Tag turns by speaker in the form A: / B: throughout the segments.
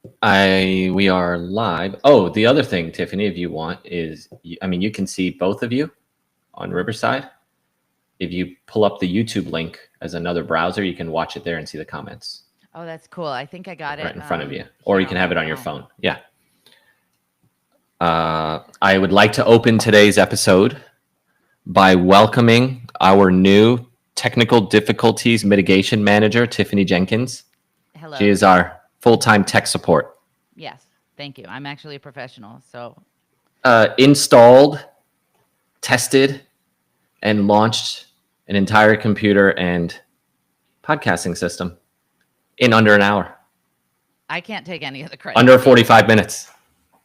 A: We are live. Oh, the other thing, Tiffany, if you want, is you can see both of you on Riverside. If you pull up the YouTube link as another browser, you can watch it there and see the comments
B: Oh, that's cool. I think I got
A: right
B: it
A: in front of you, or
B: here
A: you can
B: on
A: have
B: my
A: it on your
B: phone.
A: phone. Yeah. I would like to open today's episode by welcoming our new technical difficulties mitigation manager, Tiffany Jenkins. She
B: Hello.
A: is our full-time tech support.
B: Yes. Thank you. I'm actually a professional. So,
A: Installed, tested, and launched an entire computer and podcasting system in under an hour,
B: I can't take any of the credit.
A: under 45 minutes.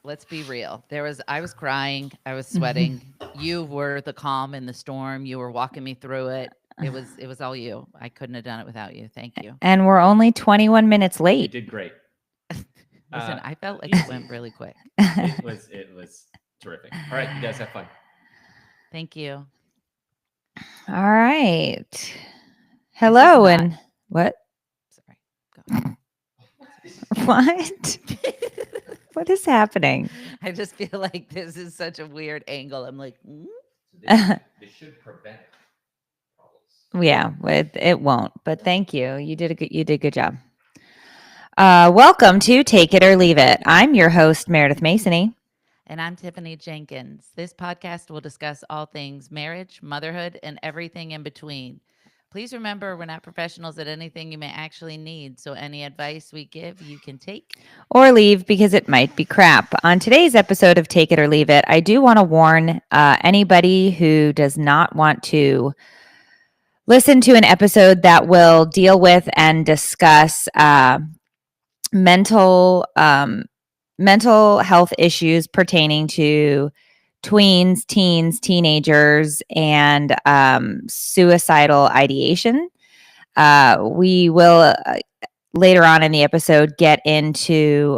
B: Let's be real. I was crying, I was sweating. You were the calm in the storm. You were walking me through it. It was all you. I couldn't have done it without you. Thank you.
C: And we're only 21 minutes
A: You
C: late.
A: did great.
B: Listen, I felt like it went really quick.
A: It was terrific. All right, you guys have fun.
B: Thank you.
C: All right. Hello
B: not-
C: and what?
B: Sorry. Go.
C: What? What is happening?
B: I just feel like this is such a weird angle. I'm like,
A: This should prevent problems.
C: Yeah, it won't. But thank you. You did a good job. Welcome to Take It or Leave It. I'm your host, Meredith Masony.
B: And I'm Tiffany Jenkins. This podcast will discuss all things marriage, motherhood, and everything in between. Please remember, we're not professionals at anything you may actually need, so any advice we give, you can take
C: Or leave because it might be crap. On today's episode of Take It or Leave It, I do want to warn anybody who does not want to listen to an episode that will deal with and discuss mental health issues pertaining to tweens, teens, teenagers, and suicidal ideation. We will later on in the episode get into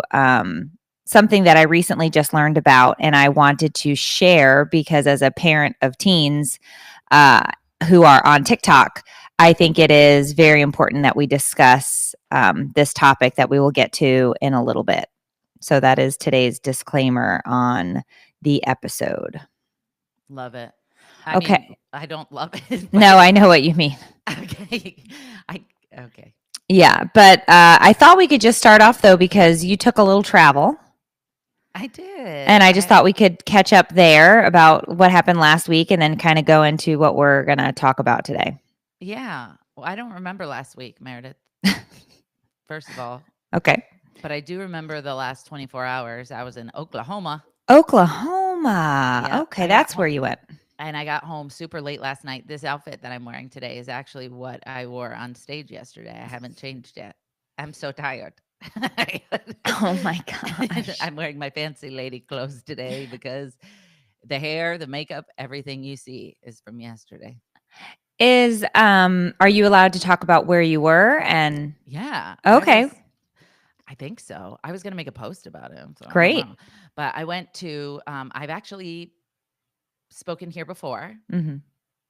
C: something that I recently just learned about, and I wanted to share because as a parent of teens who are on TikTok, I think it is very important that we discuss this topic that we will get to in a little bit. So that is today's disclaimer on the episode.
B: love it.
C: Okay.
B: Mean, I don't love it.
C: No, I know what you mean.
B: Okay. Okay.
C: Yeah, but I thought we could just start off though because you took a little travel.
B: I did.
C: And I just thought we could catch up there about what happened last week and then kind of go into what we're going to talk about today.
B: Yeah. Well, I don't remember last week, Meredith. First of all.
C: Okay.
B: But I do remember the last 24 hours. I was in Oklahoma.
C: Oklahoma.
B: Yep,
C: Okay, that's where you went.
B: And I got home super late last night. This outfit that I'm wearing today is actually what I wore on stage yesterday. I haven't changed yet. I'm so tired.
C: Oh my gosh.
B: I'm wearing my fancy lady clothes today because the hair, the makeup, everything you see is from yesterday.
C: Are you allowed to talk about where you were? And
B: yeah.
C: Okay.
B: I think so. I was going to make a post about it. So
C: great.
B: But I went to, I've actually spoken here before.
C: Mm-hmm.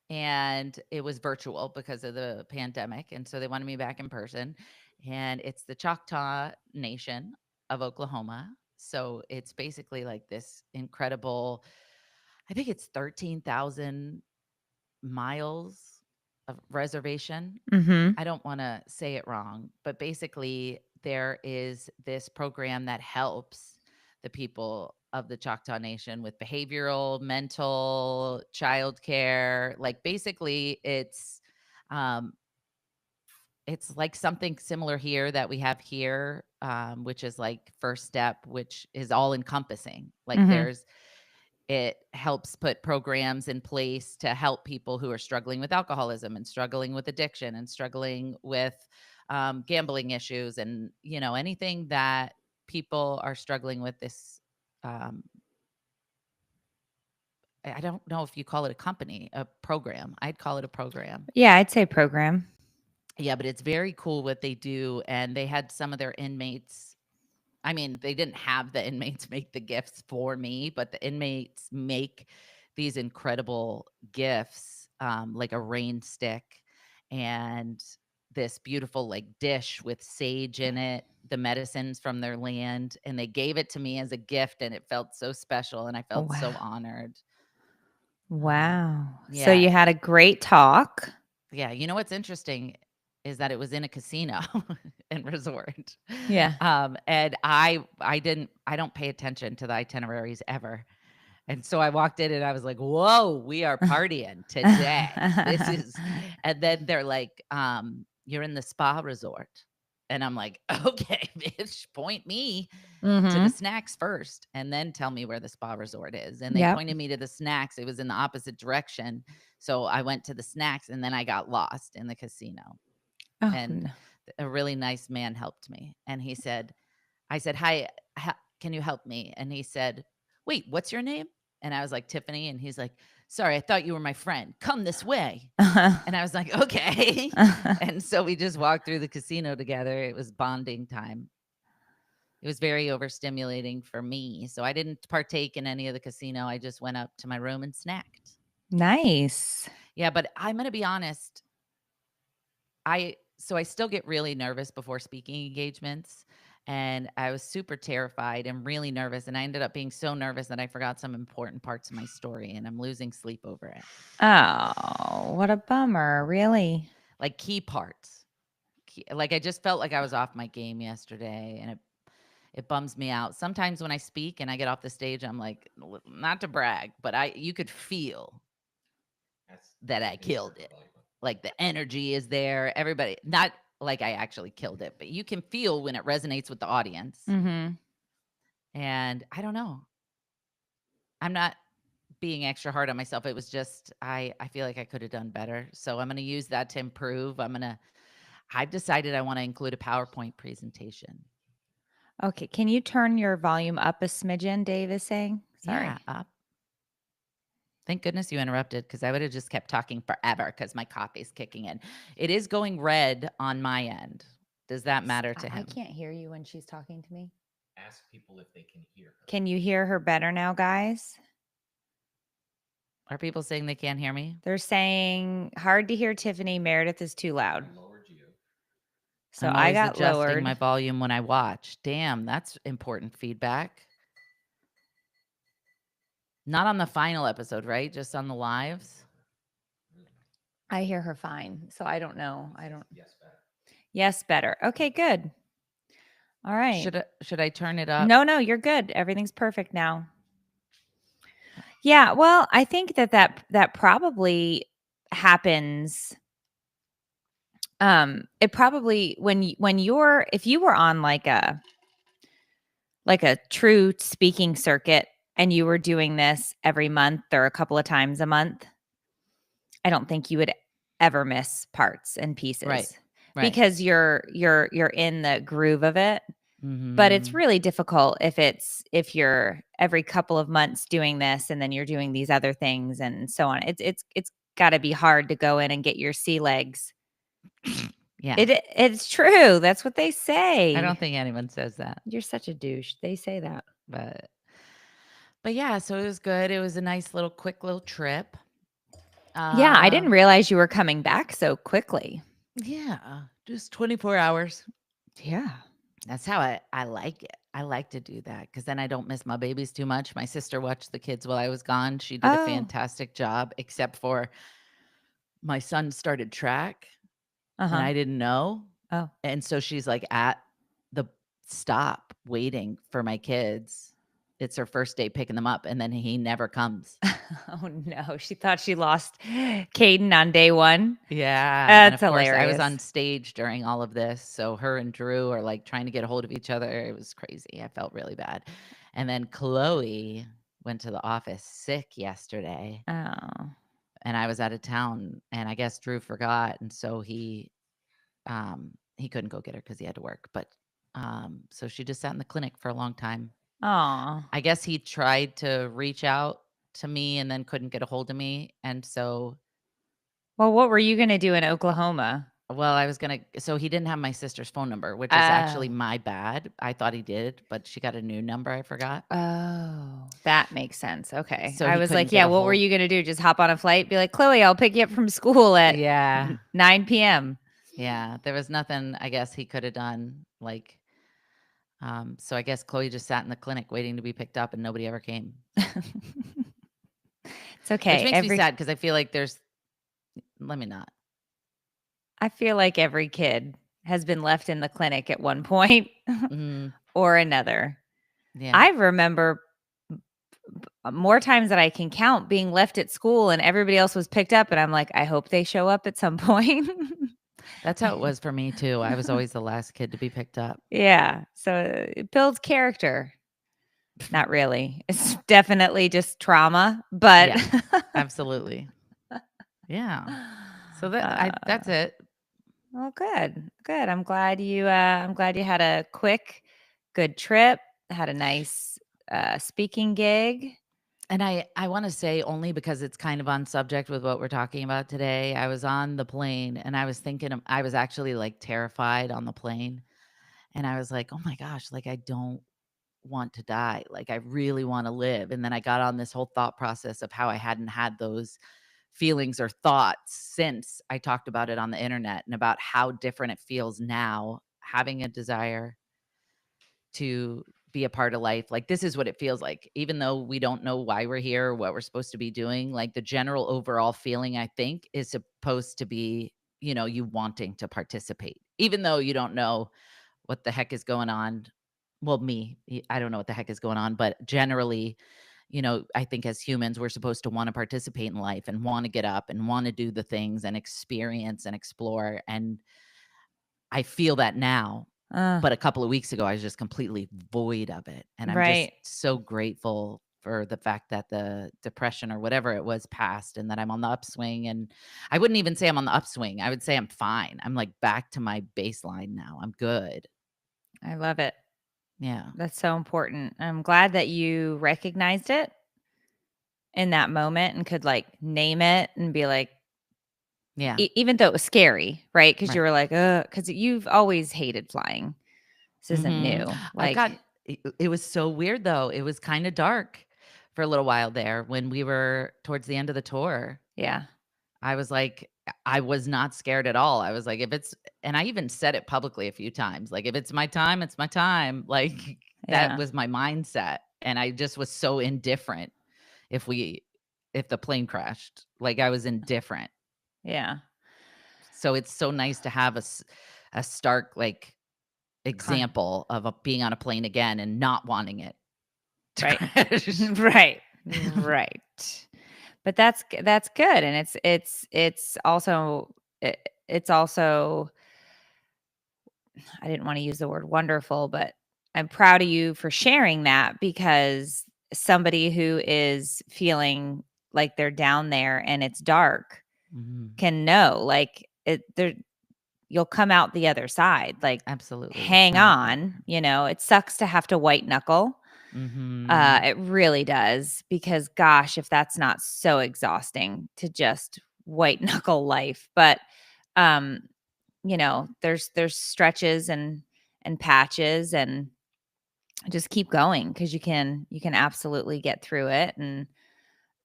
B: And it was virtual because of the pandemic. And so they wanted me back in person. And it's the Choctaw Nation of Oklahoma. So it's basically like this incredible, I think it's 13,000 miles of reservation.
C: Mm-hmm.
B: I don't want to say it wrong, but basically there is this program that helps the people of the Choctaw Nation with behavioral, mental, childcare. Like basically it's like something similar here that we have here, which is like First Step, which is all encompassing. Like it helps put programs in place to help people who are struggling with alcoholism and struggling with addiction and struggling with gambling issues and, anything that people are struggling with this. I don't know if you call it a program. I'd call it a program.
C: Yeah, I'd say program.
B: Yeah, but it's very cool what they do. And they had some of their inmates. I mean, they didn't have the inmates make the gifts for me, but the inmates make these incredible gifts, like a rain stick. And this beautiful like dish with sage in it, the medicines from their land, and they gave it to me as a gift, and it felt so special, and I felt so
C: Wow.
B: honored.
C: Wow. So
B: Yeah.
C: you had a great talk.
B: Yeah, you know what's interesting is that it was in a casino and resort.
C: Yeah.
B: And I don't pay attention to the itineraries ever. And so I walked in and I was like, "Whoa, we are partying today." This is And then they're like, "You're in the spa resort." And I'm like, "Okay, bitch, point me to the
C: Mhm.
B: snacks first and then tell me where the spa resort is." And they
C: Yep.
B: pointed me to the snacks. It was in the opposite direction. So I went to the snacks and then I got lost in the casino.
C: Oh,
B: And
C: no.
B: a really nice man helped me. And he said, I said, "Hi, can you help me?" And he said, "Wait, what's your name?" And I was like, "Tiffany." And he's like, "Sorry, I thought you were my friend. Come this way." And I was like, "Okay." And so we just walked through the casino together. It was bonding time. It was very overstimulating for me. So I didn't partake in any of the casino. I just went up to my room and snacked.
C: Nice.
B: Yeah, but I'm going to be honest. I still get really nervous before speaking engagements, and I was super terrified and really nervous, and I ended up being so nervous that I forgot some important parts of my story, and I'm losing sleep over it.
C: Oh, what a bummer. Really?
B: Like key parts. Like I just felt like I was off my game yesterday, and it bums me out. Sometimes when I speak and I get off the stage, I'm like, not to brag, but you could feel that I killed it. Like the energy is there. Everybody, not like I actually killed it, but you can feel when it resonates with the audience.
C: Mhm.
B: And I don't know. I'm not being extra hard on myself. It was just I feel like I could have done better. So I'm going to use that to improve. I've decided I want to include a PowerPoint presentation.
C: Okay, can you turn your volume up a smidgen, Dave is saying? Sorry.
B: Yeah, up. Thank goodness you interrupted because I would have just kept talking forever because my coffee's kicking in. It is going red on my end. Does that matter to him?
C: I can't hear you when she's talking to me.
A: Ask people if they can hear her.
C: Can you hear her better now, guys?
B: Are people saying they can't hear me?
C: They're saying hard to hear Tiffany. Meredith is too loud.
A: I lowered you.
C: So
B: I'm
C: I
B: always
C: got
B: adjusting
C: lowered.
B: my volume when I watch. Damn, that's important feedback. Not on the final episode, right? Just on the lives.
C: I hear her fine. So I don't know. I don't.
A: Yes, better.
C: Yes, better. Okay, good. All right.
B: Should I turn it up?
C: No, you're good. Everything's perfect now. Yeah, well, I think that probably happens. It probably when you're if you were on like a true speaking circuit and you were doing this every month or a couple of times a month, I don't think you would ever miss parts and pieces.
B: Right.
C: Because you're in the groove of it.
B: Mm-hmm.
C: But it's really difficult if you're every couple of months doing this and then you're doing these other things and so on. It's got to be hard to go in and get your sea legs.
B: Yeah.
C: It's true. That's what they say.
B: I don't think anyone says that.
C: You're such a douche. They say that.
B: But yeah, so it was good. It was a nice quick little trip.
C: Yeah, I didn't realize you were coming back so quickly.
B: Yeah, just 24 hours.
C: Yeah.
B: That's how I like it. I like to do that because then I don't miss my babies too much. My sister watched the kids while I was gone. She did a fantastic job, except for my son started track and I didn't know.
C: Oh.
B: And so she's like at the stop waiting for my kids. It's her first day picking them up, and then he never comes.
C: Oh no, she thought she lost Caden on day one.
B: Yeah,
C: That's
B: and of
C: hilarious.
B: course, I was on stage during all of this, so her and Drew are like trying to get a hold of each other. It was crazy. I felt really bad. And then Chloe went to the office sick yesterday.
C: Oh.
B: And I was out of town, and I guess Drew forgot, and so he couldn't go get her because he had to work. But so she just sat in the clinic for a long time.
C: Oh.
B: I guess he tried to reach out to me and then couldn't get a hold of me. And so.
C: Well, what were you going to do in Oklahoma?
B: Well, I was going to. So he didn't have my sister's phone number, which is actually my bad. I thought he did, but she got a new number. I forgot.
C: Oh, that makes sense. Okay.
B: So
C: I was like, yeah, what were you going to do? Just hop on a flight? Be like, Chloe, I'll pick you up from school at 9 p.m.
B: Yeah, there was nothing I guess he could have done. Like, so I guess Chloe just sat in the clinic waiting to be picked up, and nobody ever came.
C: It's okay.
B: Which makes me sad because I feel like there's. Let me not.
C: I feel like every kid has been left in the clinic at one point
B: Mm,
C: or another.
B: yeah,
C: I remember more times that I can count being left at school and everybody else was picked up, and I'm like, I hope they show up at some point.
B: that's how it was for me too. I was always the last kid to be picked up.
C: Yeah. So it builds character. Not really. It's definitely just trauma, but
B: Yeah, absolutely. Yeah. So that's it.
C: Well, good. Good. I'm glad you had a quick, good trip, had a nice speaking gig.
B: And I want to say, only because it's kind of on subject with what we're talking about today, I was on the plane and I was thinking I was actually like terrified on the plane. And I was like, "Oh my gosh, like I don't want to die. Like I really want to live." And then I got on this whole thought process of how I hadn't had those feelings or thoughts since I talked about it on the internet, and about how different it feels now having a desire to be a part of life. Like, this is what it feels like. Even though we don't know why we're here or what we're supposed to be doing, like the general overall feeling, I think, is supposed to be, you wanting to participate, even though you don't know what the heck is going on. Well, I don't know what the heck is going on, but generally, I think as humans, we're supposed to want to participate in life and want to get up and want to do the things and experience and explore. And I feel that now. But a couple of weeks ago, I was just completely void of it. And I'm just
C: Right.
B: so grateful for the fact that the depression or whatever it was passed, and that I'm on the upswing. And I wouldn't even say I'm on the upswing. I would say I'm fine. I'm like back to my baseline now. I'm good.
C: I love it.
B: Yeah.
C: That's so important. I'm glad that you recognized it in that moment and could like name it and be like,
B: Yeah.
C: even though it was scary, right? Because you
B: Right.
C: were like, because you've always hated flying. This isn't
B: Mhm.
C: new.
B: I
C: Like,
B: got it was so weird though. It was kind of dark for a little while there when we were towards the end of the tour.
C: yeah,
B: I was like, I was not scared at all. I was like, if it's, and I even said it publicly a few times, like, if it's my time, it's my time. Like, that
C: yeah,
B: was my mindset. And I just was so indifferent if the plane crashed. Like, I was indifferent.
C: yeah.
B: So it's so nice to have a stark, like,
C: Con-
B: example of being on a plane again and not wanting it to
C: right,
B: crash.
C: right, right. But that's good, and it's also it's also, I didn't want to use the word wonderful, but I'm proud of you for sharing that, because somebody who is feeling like they're down there and it's dark
B: Mhm.
C: can know, like, you'll come out the other side. Like,
B: Absolutely. It's
C: hang
B: not that.
C: on, it sucks to have to white knuckle.
B: Mhm.
C: It really does, because gosh, if that's not so exhausting to just white knuckle life. But um, there's stretches and patches, and just keep going, because you can absolutely get through it, and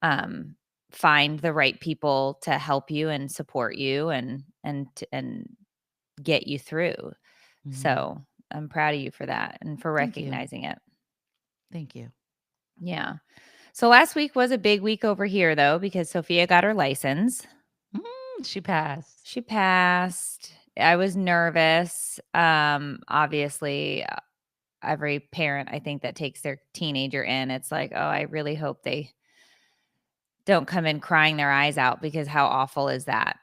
C: um find the right people to help you and support you and get you through.
B: Mhm.
C: So I'm proud of you for that and for
B: Thank you.
C: recognizing it.
B: Thank you.
C: Yeah. So last week was a big week over here, though, because Sophia got her license.
B: She passed.
C: She passed. I was nervous. Obviously, every parent, I think, that takes their teenager in, it's like, oh, I really hope they don't come in crying their eyes out, because how awful is that?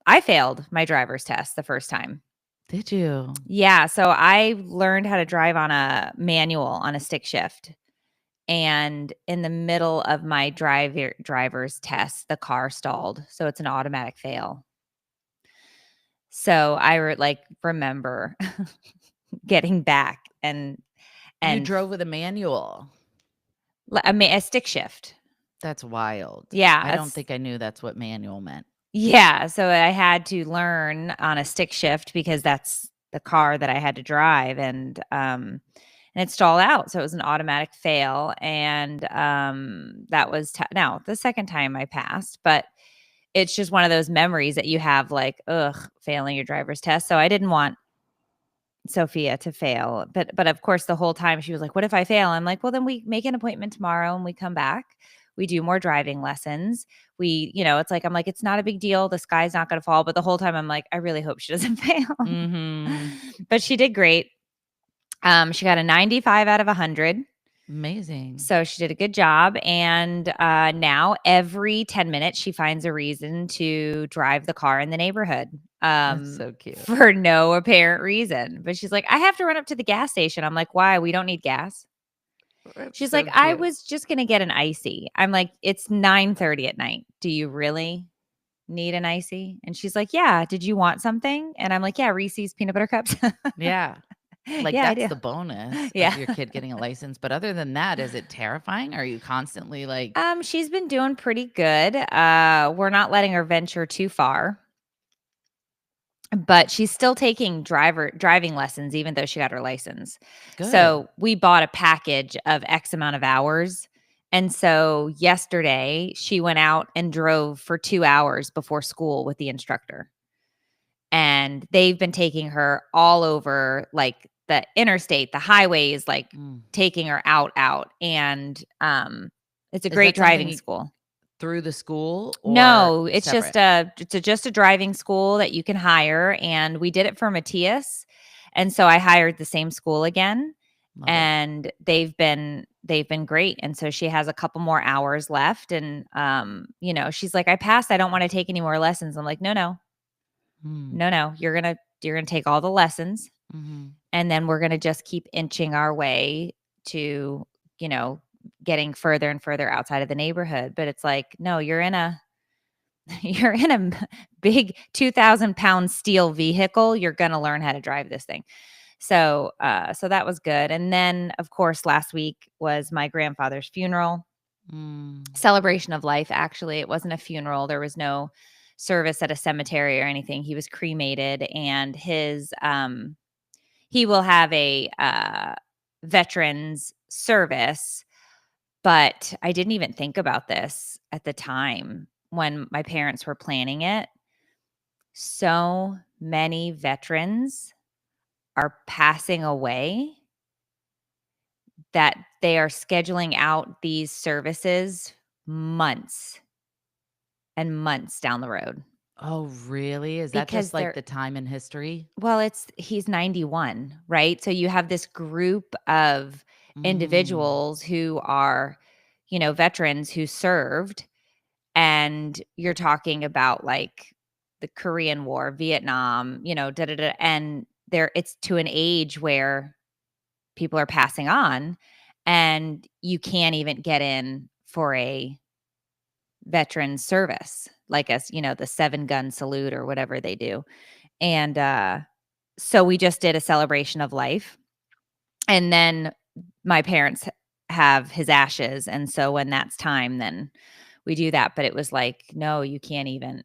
C: I failed my driver's test the first time.
B: Did you?
C: Yeah. So I learned how to drive on a manual on a stick shift. And in the middle of my driver's test, the car stalled. So it's an automatic fail. So I remember getting back and
B: You
C: and
B: drove with a manual.
C: a stick shift.
B: That's wild.
C: Yeah,
B: I don't think I knew that's what manual meant.
C: yeah. So I had to learn on a stick shift, because that's the car that I had to drive, and it stalled out. So it was an automatic fail, and that was now the second time I passed, but it's just one of those memories that you have, like, ugh, failing your driver's test. So I didn't want Sophia to fail. But of course, the whole time she was like, what if I fail? I'm like, well, then we make an appointment tomorrow and we come back. We do more driving lessons. It's like, I'm like, it's not a big deal. The sky's not going to fall. But the whole time I'm like, I really hope she doesn't fail. But she did great. She got a 95 out of 100.
B: Amazing.
C: So she did a good job. And now every 10 minutes, she finds a reason to drive the car in the neighborhood.
B: That's so cute.
C: For no apparent reason. But she's like, I have to run up to the gas station. I'm like, why? We don't need gas. She's
B: so
C: like, I
B: cute.
C: was just going to get an icy. I'm like, it's 9:30 at night. Do you really need an icy? And she's like, yeah. Did you want something? And I'm like, yeah, Reese's peanut butter cups.
B: Yeah. Like,
C: Yeah, I
B: that's
C: do.
B: the bonus
C: Yeah.
B: of your kid getting a license. But other than that, is it terrifying? Are you constantly like,
C: She's been doing pretty good. We're not letting her venture too far. But she's still taking driving lessons, even though she got her license.
B: good?
C: So we bought a package of X amount of hours. And so yesterday she went out and drove for 2 hours before school with the instructor. And they've been taking her all over, like the interstate, the highways, like taking her out. And it's a great driving school.
B: Through the school? Or
C: No, it's
B: separate?
C: just a driving school that you can hire, and we did it for Matthias, and so I hired the same school again,
B: Love it.
C: and they've been great, and so she has a couple more hours left, and she's like, I passed, I don't want to take any more lessons. I'm like, no, you're gonna take all the lessons, and then we're gonna just keep inching our way to getting further and further outside of the neighborhood. But it's like, no, you're in a big 2,000-pound steel vehicle. You're going to learn how to drive this thing. So that was good. And then of course, last week was my grandfather's funeral, celebration of life. Actually, it wasn't a funeral. There was no service at a cemetery or anything. He was cremated, and he will have a veterans service. But I didn't even think about this at the time when my parents were planning it. So many veterans are passing away that they are scheduling out these services months and months down the road.
B: Oh, really? Is that
C: Because
B: just like the time in history?
C: Well, he's 91, right? So you have this group of individuals who are, veterans who served, and you're talking about like the Korean War, Vietnam, and it's to an age where people are passing on, and you can't even get in for a veteran service, like the 7-gun salute or whatever they do. And so we just did a celebration of life. And then my parents have his ashes. And so when that's time, then we do that. But it was like, no, you can't even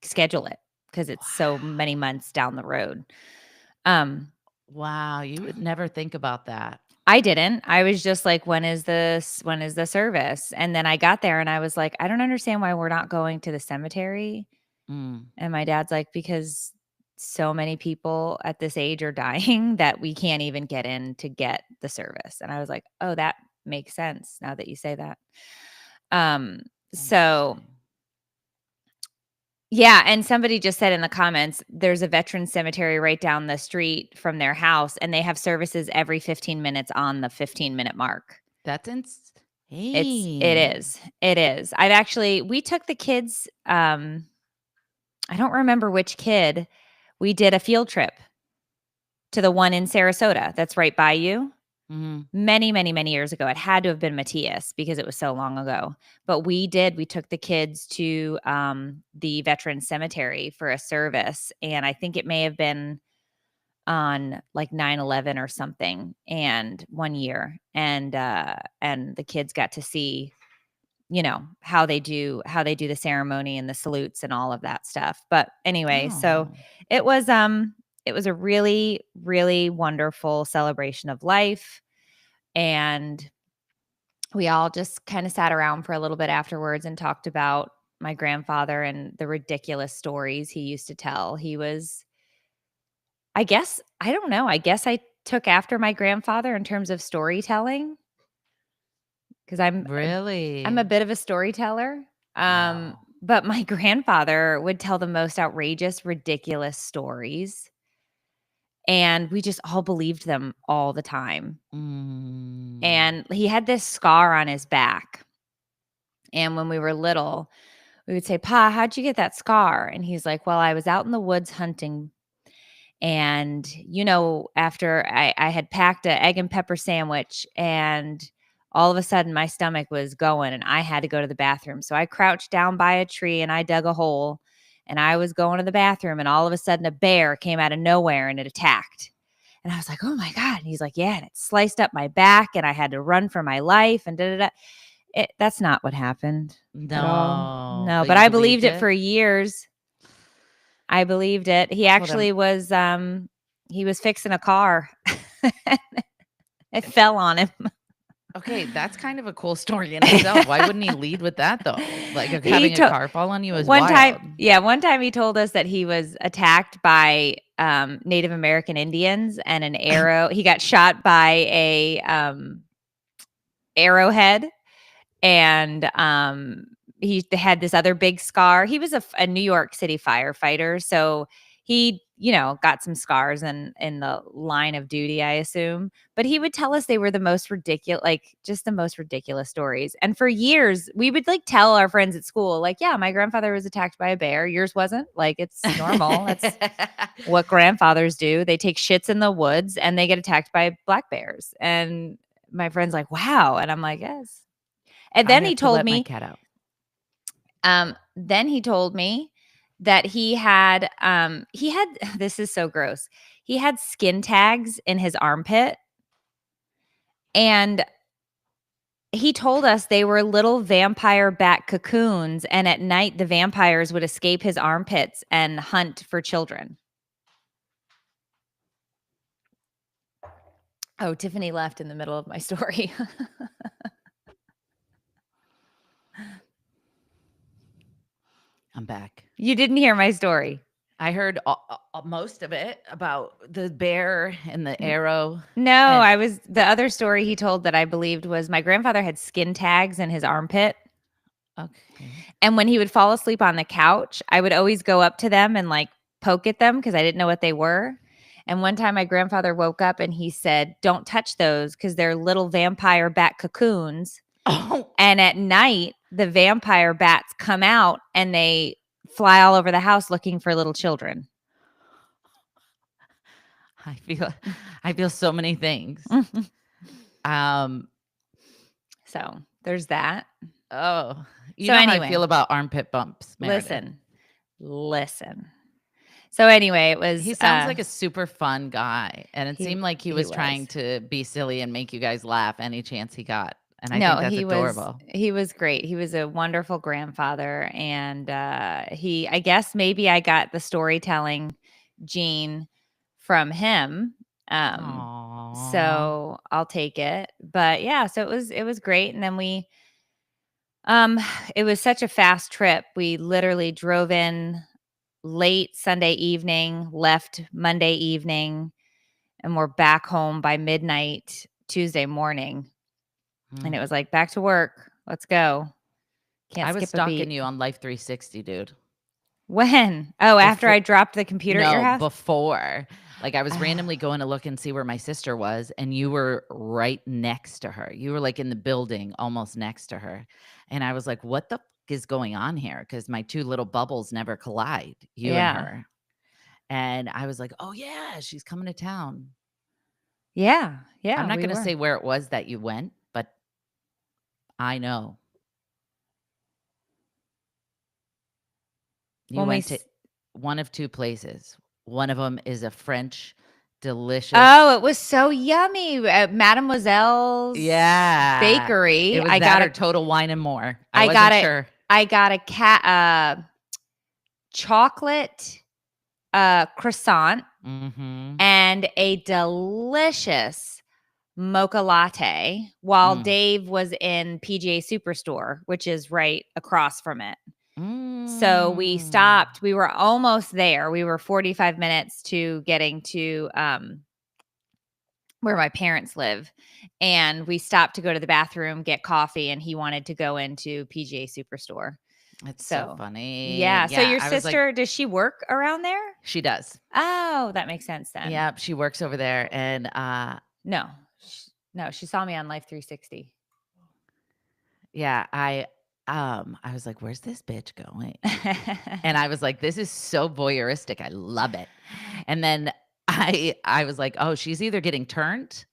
C: schedule it because it's so many months down the road.
B: Wow, you would never think about that.
C: I didn't. I was just like, when is the service? And then I got there and I was like, I don't understand why we're not going to the cemetery. And my dad's like, because so many people at this age are dying that we can't even get in to get the service. And I was like, oh, that makes sense now that you say that. So yeah. And somebody just said in the comments, there's a veteran cemetery right down the street from their house, and they have services every 15 minutes on the 15-minute mark.
B: That's insane.
C: It is. We took the kids, I don't remember which kid. We did a field trip to the one in Sarasota that's right by you. Many, many, many years ago. It had to have been Matthias because it was so long ago. But we took the kids to the Veterans Cemetery for a service. And I think it may have been on like 9/11 or something, and one year. And the kids got to see, how they do the ceremony and the salutes and all of that stuff. But anyway, so it was a really, really wonderful celebration of life. And we all just kind of sat around for a little bit afterwards and talked about my grandfather and the ridiculous stories he used to tell. He was, I don't know. I guess I took after my grandfather in terms of storytelling because I'm a bit of a storyteller.
B: Wow.
C: But my grandfather would tell the most outrageous, ridiculous stories. And we just all believed them all the time. And he had this scar on his back. And when we were little, we would say, "Pa, how'd you get that scar?" And he's like, "Well, I was out in the woods hunting. And, after I had packed an egg and pepper sandwich, and all of a sudden my stomach was going and I had to go to the bathroom. So I crouched down by a tree and I dug a hole and I was going to the bathroom. And all of a sudden a bear came out of nowhere and it attacked." And I was like, "Oh my God." And he's like, "Yeah." And it sliced up my back and I had to run for my life and da da da. That's not what happened at all. No, but I believed it for years. I believed it. He actually was he was fixing a car. It fell on him.
B: Okay, that's kind of a cool story in itself. Why wouldn't he lead with that though? Like having a car fall on you is
C: one
B: wild.
C: One time he told us that he was attacked by Native American Indians and an arrow. He got shot by a arrowhead, and he had this other big scar. He was a New York City firefighter, so he, got some scars in the line of duty, I assume. But he would tell us they were the most ridiculous, just the most ridiculous stories. And for years, we would tell our friends at school, "Yeah, my grandfather was attacked by a bear. Yours wasn't." It's normal. That's what grandfathers do. They take shits in the woods and they get attacked by black bears. And my friend's like, "Wow," and I'm like, "Yes." And then he told me, then he told me that he had this is so gross. He had skin tags in his armpit. And he told us they were little vampire bat cocoons. And at night, the vampires would escape his armpits and hunt for children. Oh, Tiffany left in the middle of my story.
B: I'm back.
C: You didn't hear my story.
B: I heard most of it about the bear and the arrow.
C: No, the other story he told that I believed was my grandfather had skin tags in his armpit.
B: Okay.
C: And when he would fall asleep on the couch, I would always go up to them and poke at them because I didn't know what they were. And one time my grandfather woke up and he said, "Don't touch those because they're little vampire bat cocoons."
B: Oh.
C: And at night, the vampire bats come out and they fly all over the house looking for little children.
B: I feel so many things.
C: So there's that.
B: Oh, you know how I feel about armpit bumps, Meredith.
C: Listen. So anyway,
B: he sounds like a super fun guy, and it seemed like he was trying to be silly and make you guys laugh any chance he got. And I think that's adorable.
C: He was great. He was a wonderful grandfather. And I guess maybe I got the storytelling gene from him. So I'll take it. But yeah, so it was great. And then it was such a fast trip. We literally drove in late Sunday evening, left Monday evening, and we're back home by midnight Tuesday morning. And it was like, back to work. Let's go.
B: I was stalking you on Life 360, dude.
C: When? Oh, after I dropped the computer at your house?
B: Before. I was randomly going to look and see where my sister was, and you were right next to her. You were in the building almost next to her. And I was like, what the fuck is going on here? Because my two little bubbles never collide, you and her. And I was like, oh, yeah, she's coming to town.
C: Yeah.
B: I'm not going to say where it was that you went, but I know. You went to one of two places. One of them is a French delicious.
C: Oh, it was so yummy at Mademoiselle's bakery.
B: It was got a Total Wine and More.
C: I got a chocolate croissant and a delicious mocha latte while Dave was in PGA Superstore, which is right across from it. So we stopped. We were almost there. We were 45 minutes to getting to where my parents live. And we stopped to go to the bathroom, get coffee, and he wanted to go into PGA Superstore.
B: It's so funny.
C: Yeah. So your
B: I was like,
C: sister, does she work around there?
B: she does.
C: Oh, that makes sense then.
B: Yeah, she works over there. And
C: No, she saw me on Life 360.
B: yeah, I was like, where's this bitch going? And I was like, this is so voyeuristic. I love it. And then I was like, oh, she's either getting turned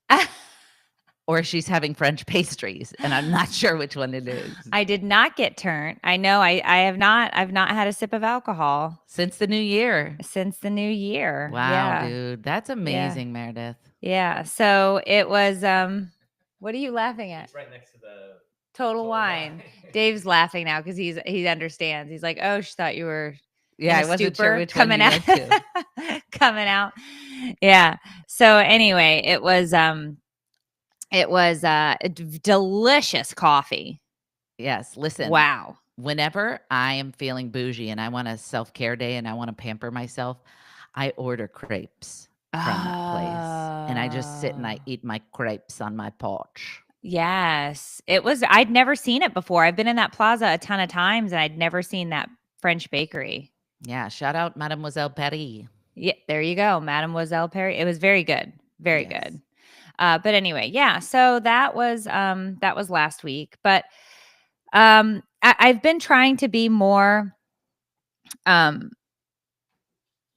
B: or she's having French pastries, and I'm not sure which one it is.
C: I did not get turned. I know I've not had a sip of alcohol
B: Since the new year.
C: Wow,
B: dude. That's amazing, Meredith.
C: Yeah. So it was what are you laughing at?
A: It's right next to the
C: Total Wine. Dave's laughing now because he understands. He's like, oh, she thought you were
B: I wasn't sure which one
C: coming
B: you
C: out
B: went to.
C: coming out. Yeah. So anyway, it was a delicious coffee.
B: Yes. Listen.
C: Wow.
B: Whenever I am feeling bougie and I want a self-care day and I want to pamper myself, I order crepes from that place. And I just sit and I eat my crepes on my porch.
C: Yes. I'd never seen it before. I've been in that plaza a ton of times and I'd never seen that French bakery.
B: Yeah. Shout out Mademoiselle Paris.
C: Yeah, there you go. Mademoiselle Perry. It was very good. Very good. But anyway, yeah. So that was last week. But I've been trying to be more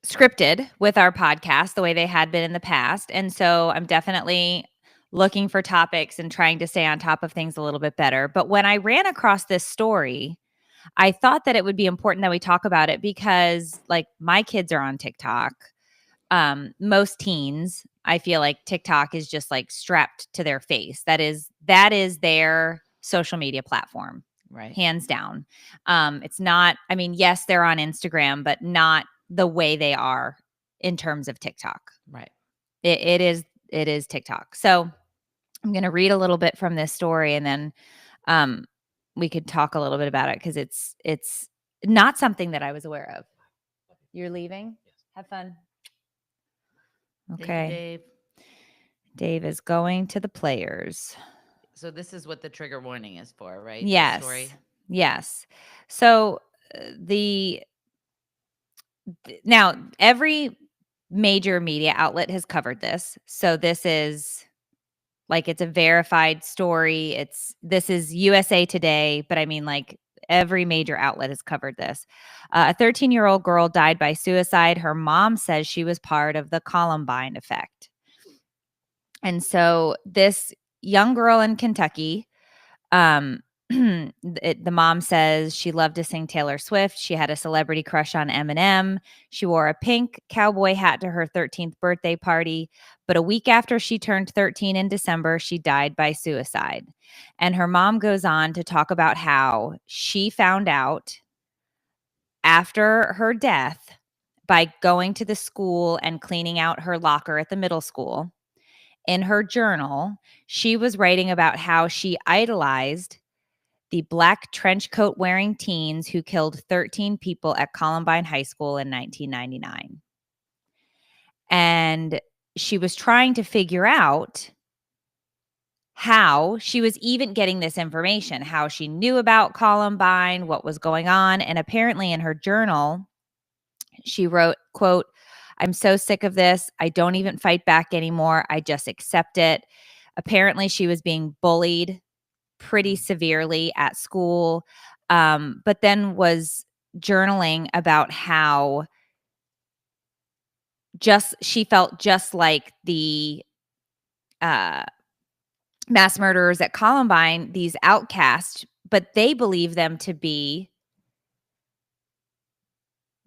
C: scripted with our podcast the way they had been in the past. And so I'm definitely looking for topics and trying to stay on top of things a little bit better. But when I ran across this story, I thought that it would be important that we talk about it because like my kids are on TikTok. Most teens, I feel like TikTok is just like strapped to their face. That is their social media platform.
B: Right.
C: Hands down. It's not, I mean, yes, they're on Instagram, but not the way they are in terms of TikTok.
B: Right.
C: It is TikTok. So I'm going to read a little bit from this story and then we could talk a little bit about it because it's not something that I was aware of. You're leaving? Have fun. Okay.
B: Thank you, Dave.
C: Dave is going to the Players.
B: So this is what the trigger warning is for, right?
C: Yes.
B: The story?
C: Yes. So now every major media outlet has covered this. So this is like it's a verified story. This is USA Today, but I mean like every major outlet has covered this. A 13-year-old girl died by suicide. Her mom says she was part of the Columbine effect. And so this young girl in Kentucky, the mom says she loved to sing Taylor Swift. She had a celebrity crush on Eminem. She wore a pink cowboy hat to her 13th birthday party. But a week after she turned 13 in December, she died by suicide. And her mom goes on to talk about how she found out after her death by going to the school and cleaning out her locker at the middle school. In her journal, she was writing about how she idolized the black trench coat wearing teens who killed 13 people at Columbine High School in 1999. And she was trying to figure out how she was even getting this information, how she knew about Columbine, what was going on. And apparently in her journal, she wrote, quote, "I'm so sick of this. I don't even fight back anymore. I just accept it." Apparently she was being bullied pretty severely at school, but then was journaling about how she felt just like the mass murderers at Columbine, these outcasts, but they believe them to be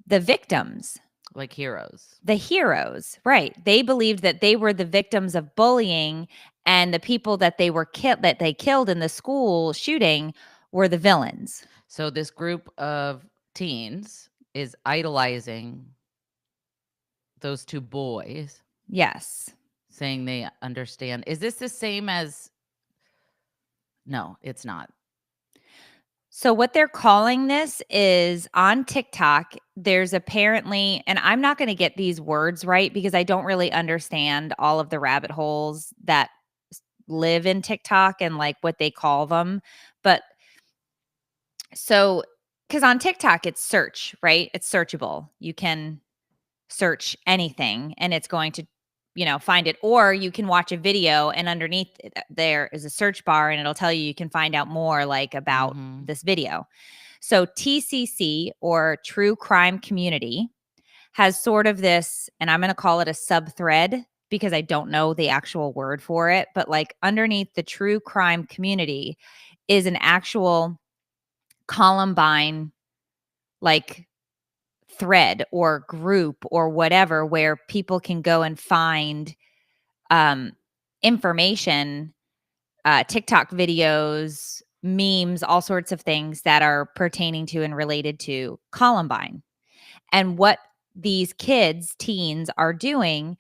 C: the victims.
B: Like heroes.
C: The heroes, right. They believed that they were the victims of bullying and the people that they killed in the school shooting were the villains.
B: So this group of teens is idolizing those two boys.
C: Yes.
B: Saying they understand. Is this the same as? No, it's not.
C: So what they're calling this is on TikTok, there's apparently, and I'm not going to get these words right because I don't really understand all of the rabbit holes that live in TikTok and like what they call them. But so, because on TikTok, it's search, right? It's searchable. You can search anything and it's going to, find it. Or you can watch a video and underneath there is a search bar and it'll tell you can find out more like about this video. So TCC, or True Crime Community, has sort of this, and I'm going to call it a sub-thread because I don't know the actual word for it, but like underneath the True Crime Community is an actual Columbine like thread or group or whatever where people can go and find information, TikTok videos, memes, all sorts of things that are pertaining to and related to Columbine. And what these kids, teens, are doing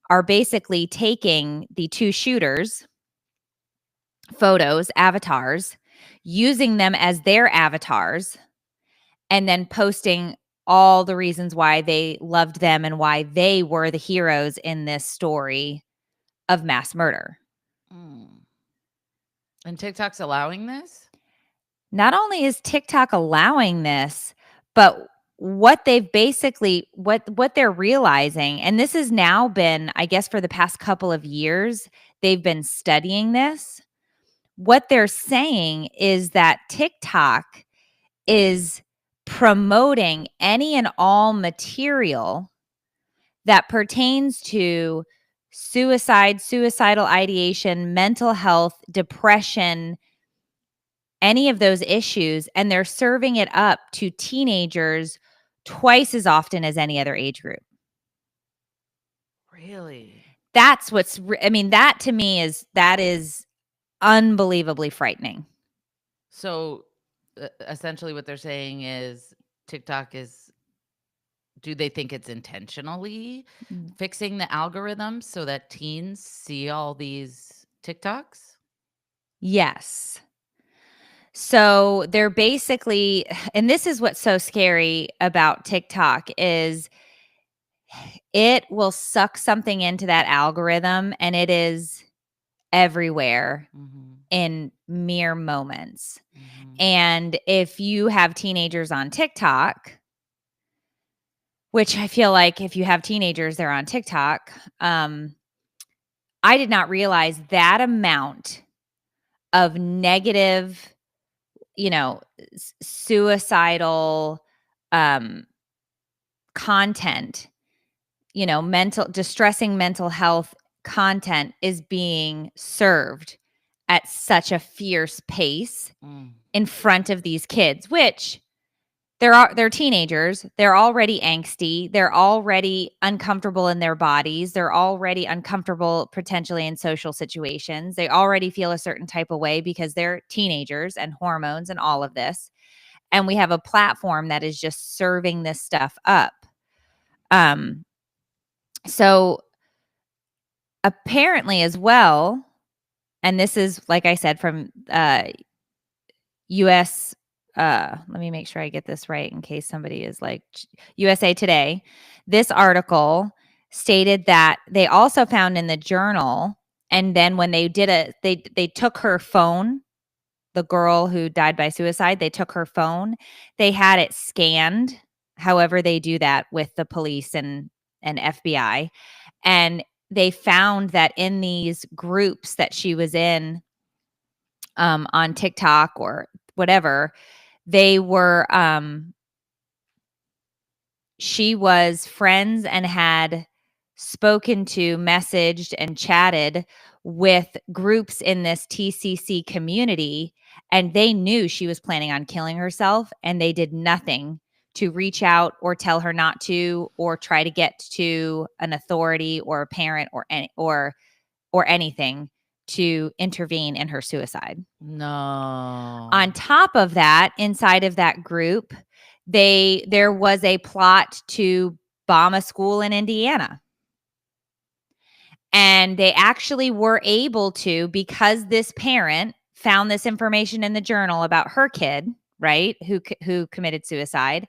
C: are basically taking the two shooters' photos, avatars, using them as their avatars, and then posting all the reasons why they loved them and why they were the heroes in this story of mass murder.
B: And TikTok's allowing this?
C: Not only is TikTok allowing this, but what they've basically what they're realizing, and this has now been, I guess, for the past couple of years, they've been studying this. What they're saying is that TikTok is promoting any and all material that pertains to suicide, suicidal ideation, mental health, depression, any of those issues, and they're serving it up to teenagers twice as often as any other age group.
B: Really?
C: That's what's, that to me is unbelievably frightening.
B: So essentially what they're saying is TikTok is, do they think it's intentionally fixing the algorithm so that teens see all these TikToks?
C: Yes. So they're basically, and this is what's so scary about TikTok, is it will suck something into that algorithm and it is everywhere in mere moments. And if you have teenagers on TikTok, which I feel like if you have teenagers, they're on TikTok, I did not realize that amount of negative, suicidal content, distressing mental health content is being served at such a fierce pace in front of these kids, which they're teenagers. They're already angsty. They're already uncomfortable in their bodies. They're already uncomfortable potentially in social situations. They already feel a certain type of way because they're teenagers and hormones and all of this. And we have a platform that is just serving this stuff up. So apparently as well, and this is, like I said, from US, let me make sure I get this right in case somebody is like USA Today. This article stated that they also found in the journal, and then when they did it, they took her phone, the girl who died by suicide, they took her phone, they had it scanned, however they do that with the police and FBI, and they found that in these groups that she was in on TikTok or whatever, they were she was friends and had spoken to, messaged, and chatted with groups in this TCC community, and they knew she was planning on killing herself, and they did nothing to reach out or tell her not to, or try to get to an authority or a parent or anything to intervene in her suicide.
B: No.
C: On top of that, inside of that group, there was a plot to bomb a school in Indiana. And they actually were able to, because this parent found this information in the journal about her kid, right? Who committed suicide,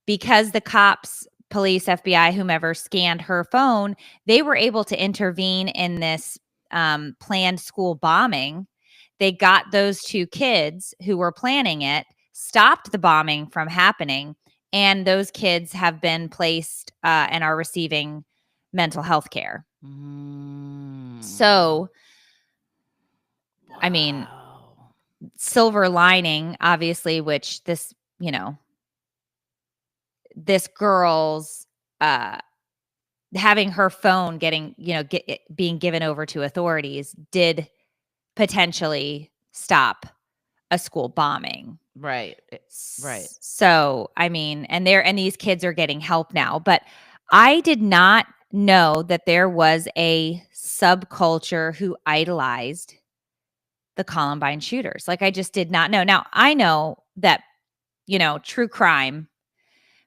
C: because the cops, police, FBI, whomever scanned her phone, they were able to intervene in this planned school bombing. They got those 2 kids who were planning it, stopped the bombing from happening, and those kids have been placed and are receiving mental health care. So, I mean, silver lining, obviously, which this, this girl's having her phone being given over to authorities did potentially stop a school bombing.
B: Right.
C: So, I mean, and these kids are getting help now, but I did not know that there was a subculture who idolized the Columbine shooters. Like, I just did not know. Now, I know that, true crime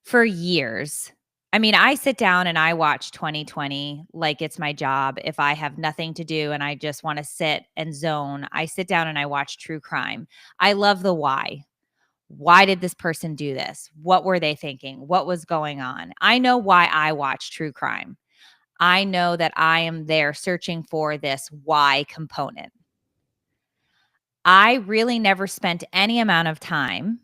C: for years. I mean, I sit down and I watch 2020 like it's my job. If I have nothing to do and I just want to sit and zone, I sit down and I watch true crime. I love the why. Why did this person do this? What were they thinking? What was going on? I know why I watch true crime. I know that I am there searching for this why component. I really never spent any amount of time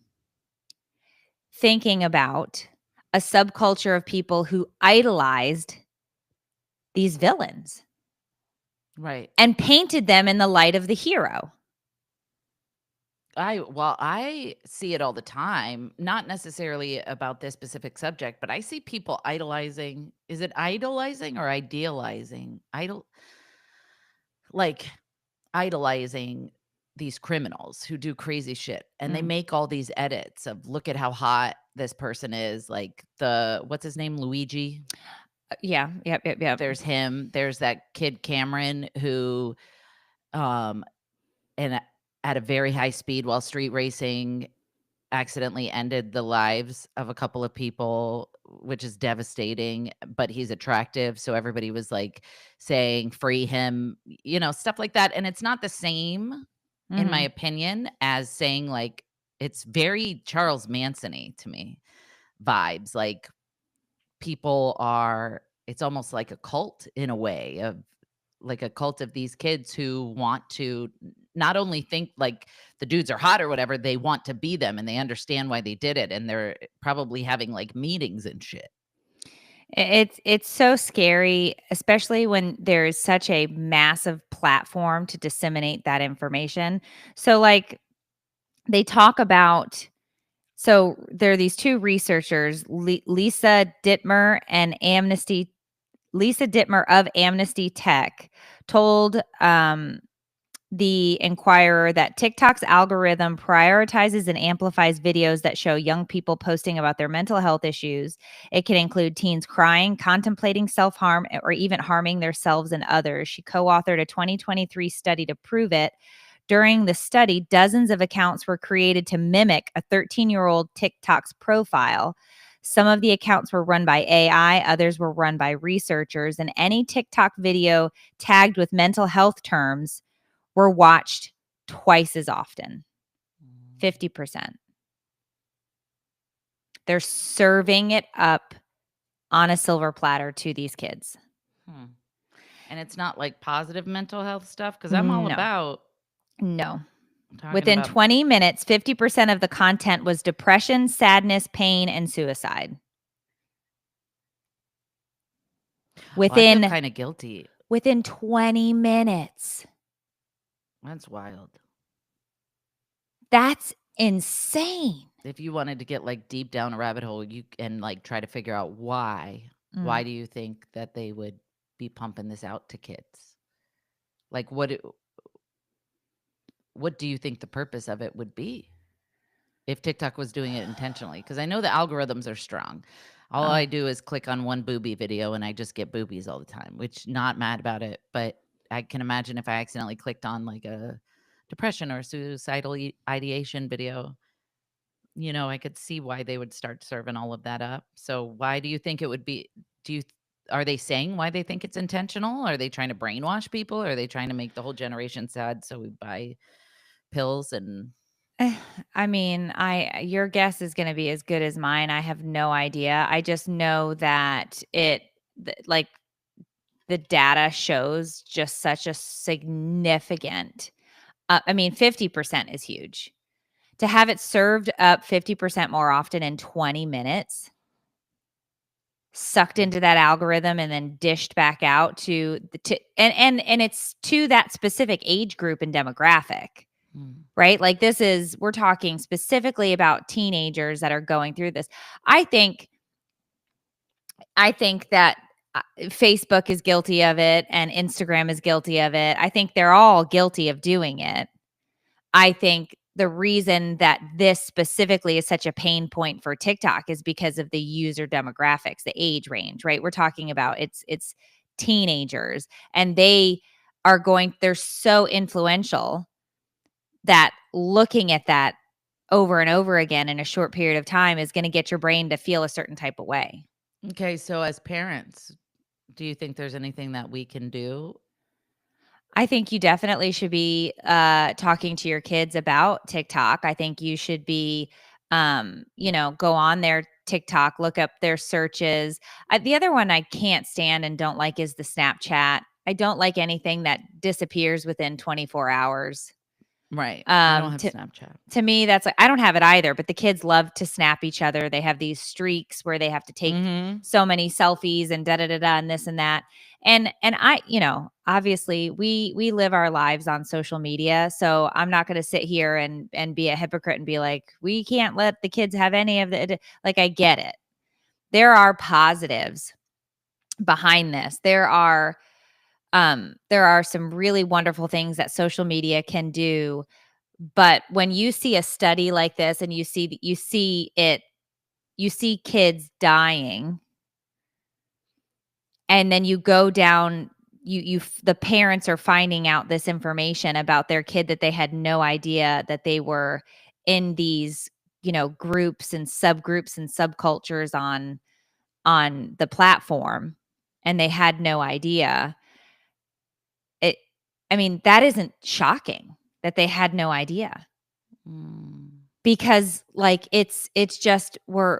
C: thinking about a subculture of people who idolized these villains.
B: Right.
C: And painted them in the light of the hero.
B: I see it all the time, not necessarily about this specific subject, but I see people idolizing. Is it idolizing or idealizing? Idolizing these criminals who do crazy shit, and they make all these edits of, look at how hot this person is, like what's his name, Luigi?
C: Yeah.
B: There's him. There's that kid Cameron who, and at a very high speed while street racing, accidentally ended the lives of a couple of people, which is devastating, but he's attractive. So everybody was like saying, free him, stuff like that. And it's not the same, in my opinion, as saying, like, it's very Charles Manson-y to me vibes. Like, it's almost like a cult in a way, of like a cult of these kids who want to not only think like the dudes are hot or whatever, they want to be them, and they understand why they did it, and they're probably having like meetings and shit.
C: It's so scary, especially when there's such a massive platform to disseminate that information. So, like, they talk about, so there are these 2 researchers, Lisa Dittmer of Amnesty Tech, told the Inquirer that TikTok's algorithm prioritizes and amplifies videos that show young people posting about their mental health issues. It can include teens crying, contemplating self-harm, or even harming themselves and others. She co-authored a 2023 study to prove it. During the study, dozens of accounts were created to mimic a 13-year-old TikTok's profile. Some of the accounts were run by AI, others were run by researchers, and any TikTok video tagged with mental health terms were watched twice as often, 50%. They're serving it up on a silver platter to these kids.
B: And it's not like positive mental health stuff, because I'm all about.
C: No. Within 20 minutes, 50% of the content was depression, sadness, pain, and suicide.
B: I feel kind of guilty.
C: Within 20 minutes.
B: That's wild.
C: That's insane.
B: If you wanted to get like deep down a rabbit hole, and like try to figure out why do you think that they would be pumping this out to kids? Like, what do you think the purpose of it would be if TikTok was doing it intentionally? Because I know the algorithms are strong. All I do is click on one boobie video and I just get boobies all the time, which, not mad about it, but I can imagine if I accidentally clicked on like a depression or suicidal ideation video, I could see why they would start serving all of that up. So why do you think it would be? Are they saying why they think it's intentional? Are they trying to brainwash people? Are they trying to make the whole generation sad so we buy pills and
C: I mean, your guess is going to be as good as mine. I have no idea. I just know that like the data shows just such a significant. I mean, 50% is huge. To have it served up 50% more often in 20 minutes, sucked into that algorithm and then dished back out to and it's to that specific age group and demographic. Right? Like we're talking specifically about teenagers that are going through this. I think that Facebook is guilty of it and Instagram is guilty of it. I think they're all guilty of doing it. I think the reason that this specifically is such a pain point for TikTok is because of the user demographics, the age range, right? We're talking about it's teenagers, and they're so influential that looking at that over and over again in a short period of time is going to get your brain to feel a certain type of way.
B: Okay, so as parents, do you think there's anything that we can do?
C: I think you definitely should be talking to your kids about TikTok. I think you should be, go on their TikTok, look up their searches. The other one I can't stand and don't like is the Snapchat. I don't like anything that disappears within 24 hours.
B: Right. I don't have
C: To
B: Snapchat.
C: To me, that's like, I don't have it either, but the kids love to snap each other. They have these streaks where they have to take so many selfies and da da da da and this and that. And I, obviously we live our lives on social media. So I'm not going to sit here and be a hypocrite and be like, we can't let the kids have any of the, like, I get it. There are positives behind this. There are some really wonderful things that social media can do. But when you see a study like this and you see kids dying, and then you go down, the parents are finding out this information about their kid that they had no idea that they were in these, groups and subgroups and subcultures on the platform, and they had no idea. That isn't shocking that they had no idea. Because like it's just we're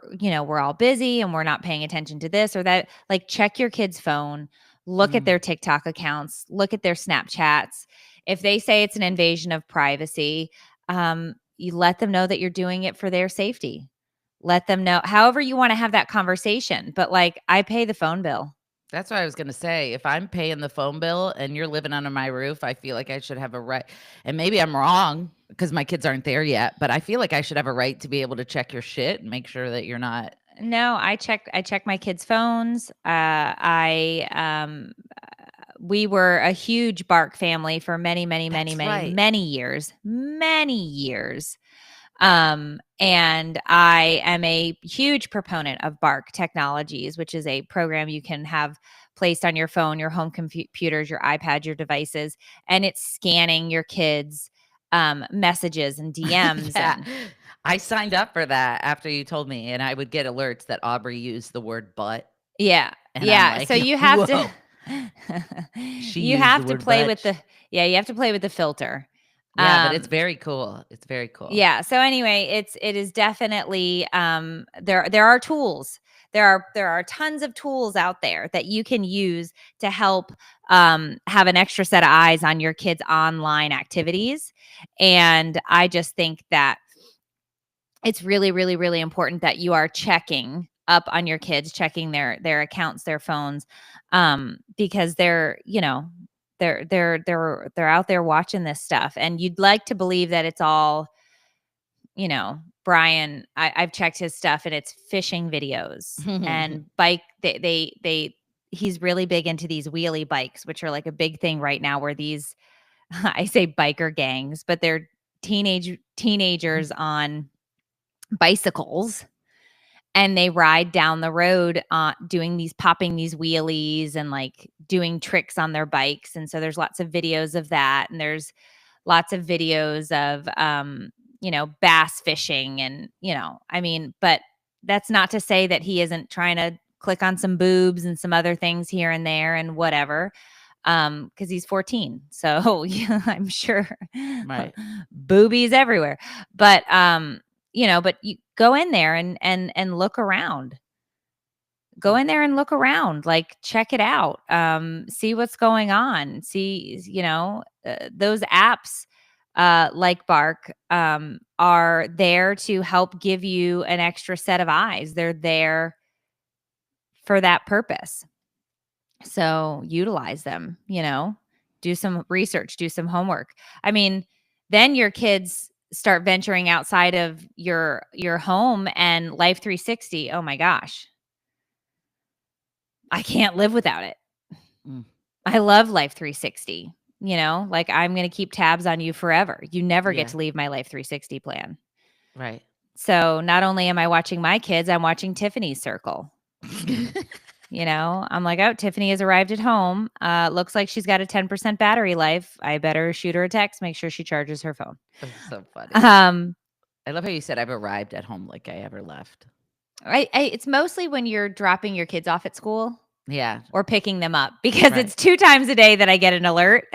C: all busy and we're not paying attention to this or that. Like, check your kid's phone, look at their TikTok accounts, look at their Snapchats. If they say it's an invasion of privacy, you let them know that you're doing it for their safety. Let them know however you want to have that conversation. But like, I pay the phone bill.
B: That's what I was going to say. If I'm paying the phone bill and you're living under my roof, I feel like I should have a right. And maybe I'm wrong because my kids aren't there yet, but I feel like I should have a right to be able to check your shit and make sure that you're not.
C: No, I check my kids' phones. We were a huge Bark family for many years. And I am a huge proponent of Bark Technologies, which is a program you can have placed on your phone, your home computers, your iPad, your devices, and it's scanning your kids' messages and DMs.
B: Yeah. I signed up for that after you told me, and I would get alerts that Aubrey used the word butt.
C: Yeah.
B: And
C: yeah.
B: Like,
C: so you have
B: whoa.
C: you have to play with you have to play with the filter.
B: Yeah, but it's very cool. It's very cool.
C: Yeah. So anyway, it is definitely there are tools. There are tons of tools out there that you can use to help have an extra set of eyes on your kids' online activities. And I just think that it's really, really, really important that you are checking up on your kids, checking their accounts, their phones, because they're out there watching this stuff, and you'd like to believe that it's all, Brian, I've checked his stuff and it's fishing videos and bike. He's really big into these wheelie bikes, which are like a big thing right now, where these, I say biker gangs, but they're teenagers on bicycles, and they ride down the road popping these wheelies and like doing tricks on their bikes. And so there's lots of videos of that, and there's lots of videos of bass fishing, and but that's not to say that he isn't trying to click on some boobs and some other things here and there and whatever. because he's 14. So yeah, I'm sure
B: Right.
C: boobies everywhere. But but you go in there and look around. Go in there and look around, like check it out, see what's going on, see, those apps like Bark are there to help give you an extra set of eyes. They're there for that purpose. So utilize them, do some research, do some homework. I mean, then your kids start venturing outside of your home, and Life 360. Oh my gosh. I can't live without it.
B: Mm.
C: I love Life 360. Like I'm going to keep tabs on you forever. You never
B: Yeah.
C: get to leave my Life 360 plan.
B: Right.
C: So not only am I watching my kids, I'm watching Tiffany's circle. I'm like, oh, Tiffany has arrived at home. Looks like she's got a 10% battery life. I better shoot her a text, make sure she charges her phone.
B: That's so funny.
C: I
B: love how you said I've arrived at home like I ever left.
C: It's mostly when you're dropping your kids off at school.
B: Yeah.
C: Or picking them up, because it's 2 times a day that I get an alert.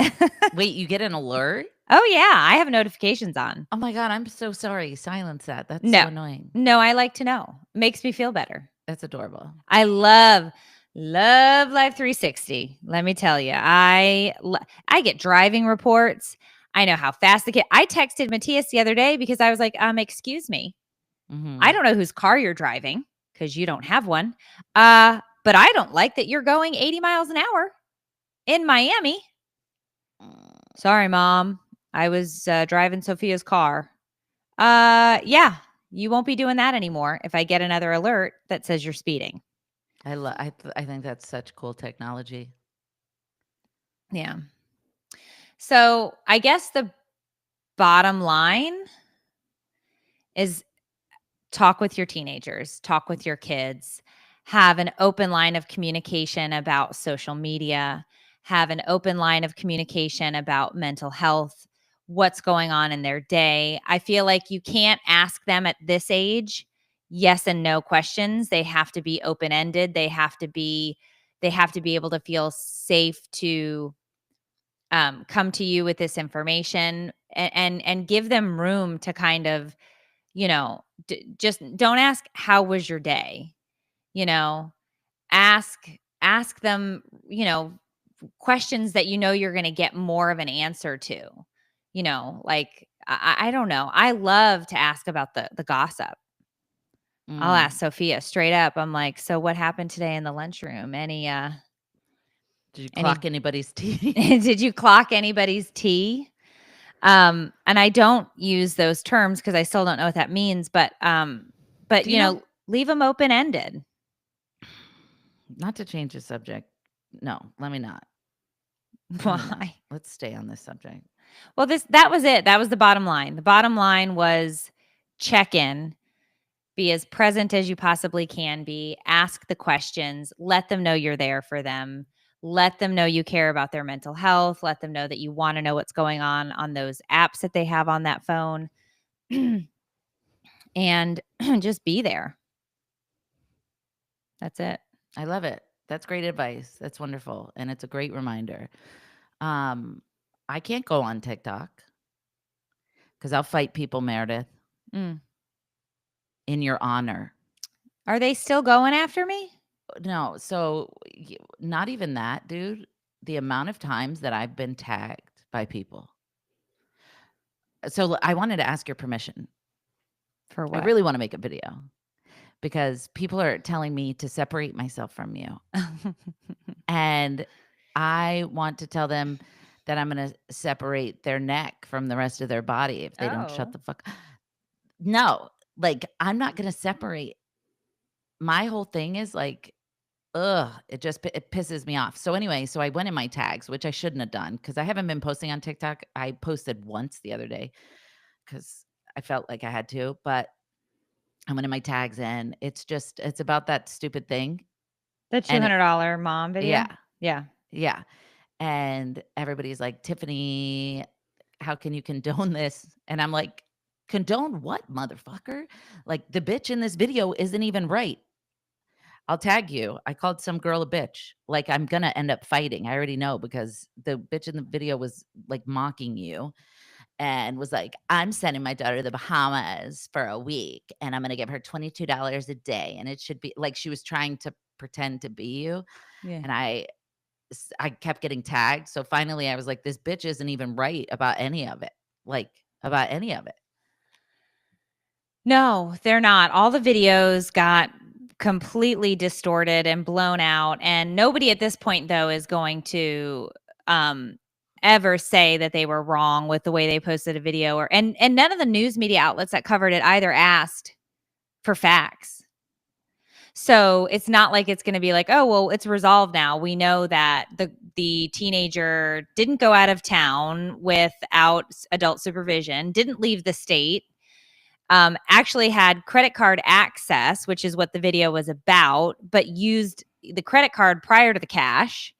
B: Wait, you get an alert?
C: Oh yeah, I have notifications on.
B: Oh my God, I'm so sorry. Silence that. That's
C: No.
B: so annoying.
C: No, I like to know. Makes me feel better.
B: That's adorable.
C: I love Life 360. Let me tell you, I get driving reports. I know how fast the kid. I texted Matthias the other day because I was like, excuse me, I don't know whose car you're driving because you don't have one. But I don't like that you're going 80 miles an hour in Miami. Sorry, Mom. I was driving Sophia's car. Yeah, you won't be doing that anymore if I get another alert that says you're speeding.
B: I think that's such cool technology.
C: Yeah. So I guess the bottom line is talk with your teenagers, talk with your kids, have an open line of communication about social media, have an open line of communication about mental health, what's going on in their day. I feel like you can't ask them at this age yes and no questions. They have to be open-ended. They have to be able to feel safe to come to you with this information, and give them room to kind of, just don't ask how was your day, ask them, questions that you're going to get more of an answer to, like I don't know. I love to ask about the gossip. I'll ask Sophia straight up. I'm like, so what happened today in the lunchroom?
B: Did you clock anybody's tea?
C: Did you clock anybody's tea? And I don't use those terms because I still don't know what that means, but leave them open-ended.
B: Not to change the subject. No, let me not.
C: Why?
B: Let's stay on this subject.
C: Well, that was it. That was the bottom line. The bottom line was check in, be as present as you possibly can be, ask the questions, let them know you're there for them. Let them know you care about their mental health. Let them know that you want to know what's going on those apps that they have on that phone. And just be there. That's it.
B: I love it. That's great advice. That's wonderful. And it's a great reminder. I can't go on TikTok because I'll fight people, Meredith, in your honor.
C: Are they still going after me?
B: No. So not even that, dude. The amount of times that I've been tagged by people. So I wanted to ask your permission.
C: For what?
B: I really want to make a video because people are telling me to separate myself from you. And I want to tell them that I'm going to separate their neck from the rest of their body if they don't shut the fuck. No, like I'm not going to separate. My whole thing is like, it pisses me off. So anyway, so I went in my tags, which I shouldn't have done because I haven't been posting on TikTok. I posted once the other day because I felt like I had to, but I went in my tags and it's about that stupid thing.
C: The $200 mom video?
B: Yeah. And everybody's like, Tiffany, how can you condone this? And I'm like, condone what, motherfucker? Like the bitch in this video isn't even right. I'll tag you. I called some girl a bitch. Like, I'm going to end up fighting. I already know, because the bitch in the video was like mocking you and was like, I'm sending my daughter to the Bahamas for a week and I'm going to give her $22 a day. And it should be like, she was trying to pretend to be you.
C: Yeah.
B: And I kept getting tagged. So finally I was like, this bitch isn't even right about any of it. Like, about any of it.
C: No, they're not. All the videos got completely distorted and blown out. And nobody at this point, though, is going to ever say that they were wrong with the way they posted a video. And none of the news media outlets that covered it either asked for facts. So it's not like it's going to be like, oh, well, it's resolved now. We know that the teenager didn't go out of town without adult supervision, didn't leave the state, actually had credit card access, which is what the video was about, but used the credit card prior to the cash.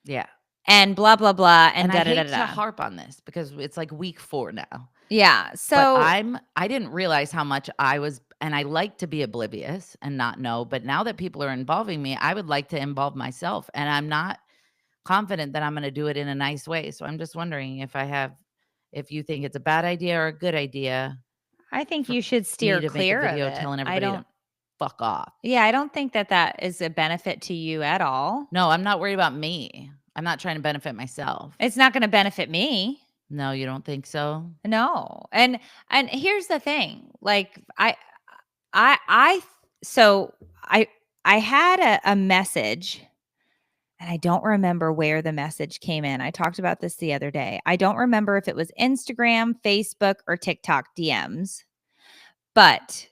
B: Yeah.
C: And blah, blah, blah.
B: And I hate to harp on this because it's like week 4 now.
C: Yeah. So
B: but I didn't realize how much I was, and I like to be oblivious and not know, but now that people are involving me, I would like to involve myself, and I'm not confident that I'm going to do it in a nice way. So I'm just wondering if you think it's a bad idea or a good idea.
C: I think you should steer clear of it.
B: Telling everybody to fuck off.
C: Yeah, I don't think that is a benefit to you at all.
B: No, I'm not worried about me. I'm not trying to benefit myself.
C: It's not going to benefit me.
B: No, you don't think so?
C: No. And here's the thing. Like I had a message, and I don't remember where the message came in. I talked about this the other day. I don't remember if it was Instagram, Facebook, or TikTok DMs, but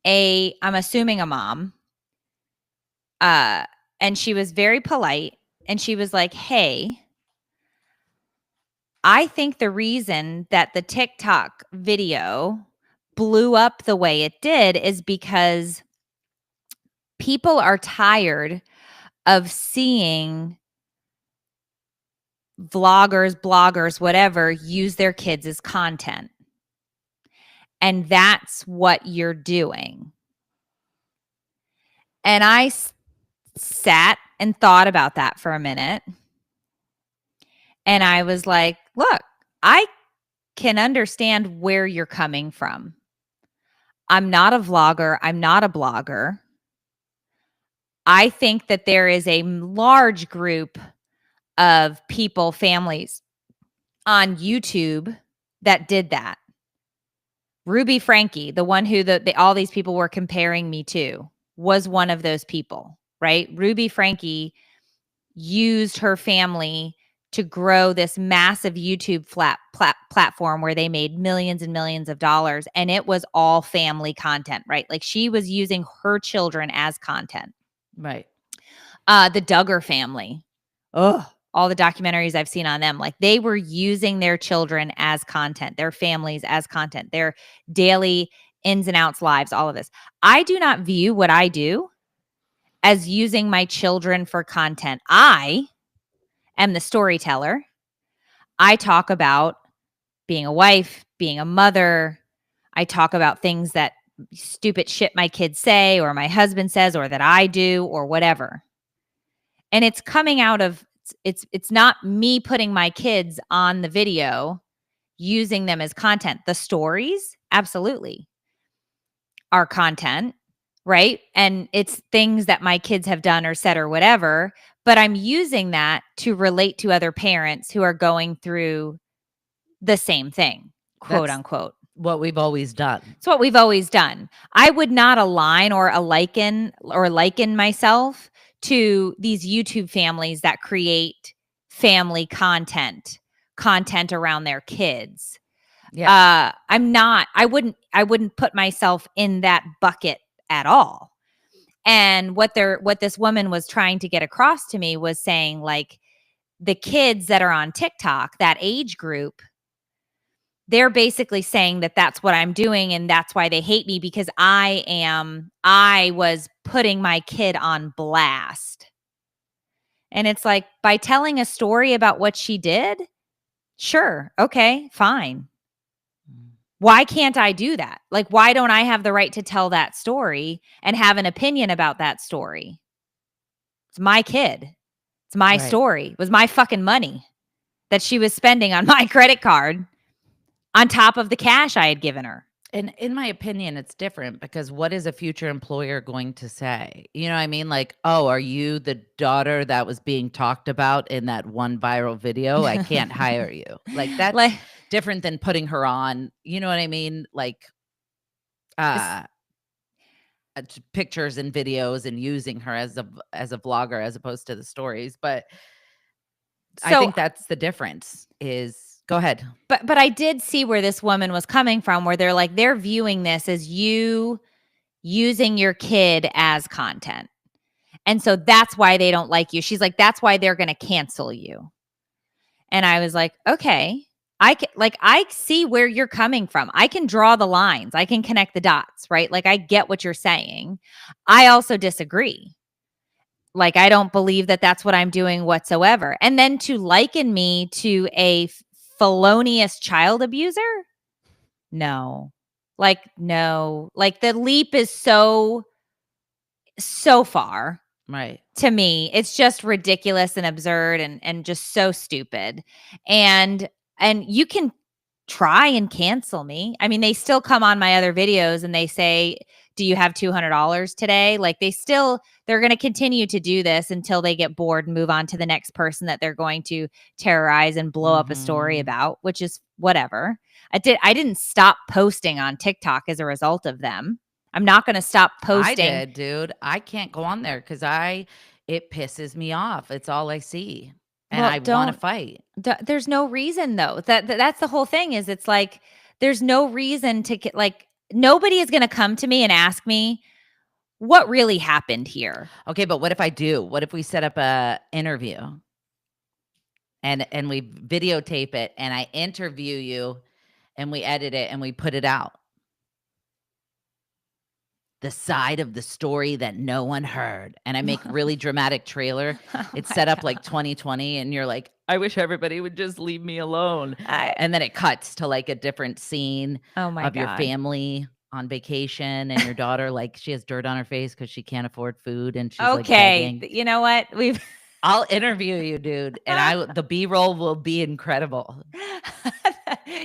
C: I'm assuming a mom, and she was very polite, and she was like, hey, I think the reason that the TikTok video blew up the way it did is because people are tired of seeing vloggers, bloggers, whatever, use their kids as content. And that's what you're doing. And I sat and thought about that for a minute. And I was like, look, I can understand where you're coming from. I'm not a vlogger. I'm not a blogger. I think that there is a large group of people, families on YouTube that did that. Ruby Frankie, the one who all these people were comparing me to, was one of those people, right? Ruby Frankie used her family to grow this massive YouTube platform where they made millions and millions of dollars. And it was all family content, right? Like she was using her children as content.
B: Right.
C: The Duggar family. All the documentaries I've seen on them, like they were using their children as content, their families as content, their daily ins and outs lives, all of this. I do not view what I do as using my children for content. I am the storyteller. I talk about being a wife, being a mother. I talk about things that stupid shit my kids say or my husband says or that I do or whatever. And it's coming out of, it's not me putting my kids on the video, using them as content. The stories, absolutely, are content, right? And it's things that my kids have done or said or whatever, but I'm using that to relate to other parents who are going through the same thing, quote unquote.
B: What we've always done.
C: It's what we've always done. I would not align or liken myself to these YouTube families that create family content around their kids.
B: Yeah.
C: I wouldn't put myself in that bucket at all. And what this woman was trying to get across to me was saying, like, the kids that are on TikTok, that age group, they're basically saying that that's what I'm doing and that's why they hate me, because I was putting my kid on blast. And it's like, by telling a story about what she did, sure, okay, fine. Why can't I do that? Like, why don't I have the right to tell that story and have an opinion about that story? It's my kid. It's my story. It was my fucking money that she was spending on my credit card on top of the cash I had given her.
B: And in my opinion, it's different because what is a future employer going to say? You know what I mean? Like, oh, are you the daughter that was being talked about in that one viral video? I can't hire you. Like, that's different than putting her on, you know what I mean? Like, pictures and videos and using her as a vlogger as opposed to the stories. But I think that's the difference is. Go ahead.
C: But I did see where this woman was coming from, where they're viewing this as you using your kid as content. And so that's why they don't like you. She's like, that's why they're going to cancel you. And I was like, okay, I see where you're coming from. I can draw the lines. I can connect the dots, right? Like, I get what you're saying. I also disagree. Like, I don't believe that that's what I'm doing whatsoever. And then to liken me to a felonious child abuser? No. Like, no. Like, the leap is so far.
B: Right.
C: To me, it's just ridiculous and absurd and just so stupid. And you can try and cancel me. I mean, they still come on my other videos and they say, do you have $200 today? Like, they're going to continue to do this until they get bored and move on to the next person that they're going to terrorize and blow up a story about, which is whatever. I didn't stop posting on TikTok as a result of them. I'm not going to stop posting.
B: I did, dude. I can't go on there because it pisses me off. It's all I see. And I want to fight.
C: There's no reason though. That's the whole thing is it's like, there's no reason to like, nobody is going to come to me and ask me what really happened here.
B: Okay. But what if I do? What if we set up a interview and we videotape it and I interview you and we edit it and we put it out? The side of the story that no one heard. And I make really dramatic trailer. It's set up like 2020 and you're like, I wish everybody would just leave me alone. And then it cuts to like a different scene of your family on vacation and your daughter, like she has dirt on her face because she can't afford food and she's like begging.
C: You know what?
B: I'll interview you, dude. And the B-roll will be incredible.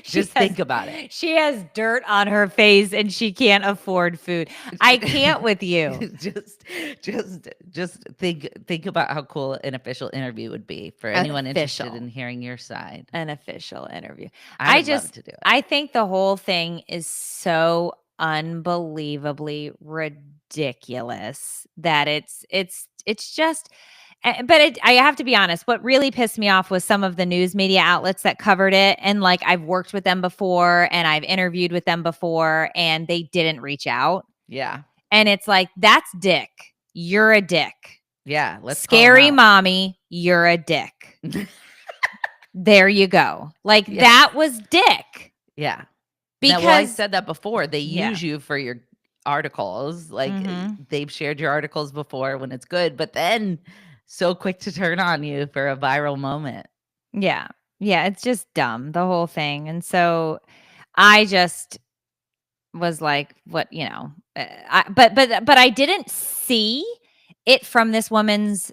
B: Just think about it.
C: She has dirt on her face and she can't afford food. I can't with you.
B: just think about how cool an official interview would be for anyone interested in hearing your side.
C: An official interview.
B: I would love to do it.
C: I think the whole thing is so unbelievably ridiculous that it's just. But I have to be honest, what really pissed me off was some of the news media outlets that covered it. And like, I've worked with them before and I've interviewed with them before and they didn't reach out.
B: Yeah.
C: And it's like, that's dick. You're a dick.
B: Yeah. Let's
C: Scary mommy, you're a dick. There you go. Like, that was dick.
B: Yeah.
C: Because
B: I said that before. They use you for your articles. Like, they've shared your articles before when it's good, but then so quick to turn on you for a viral moment.
C: Yeah. Yeah. It's just dumb, the whole thing. And so I just was like, what, but I didn't see it from this woman's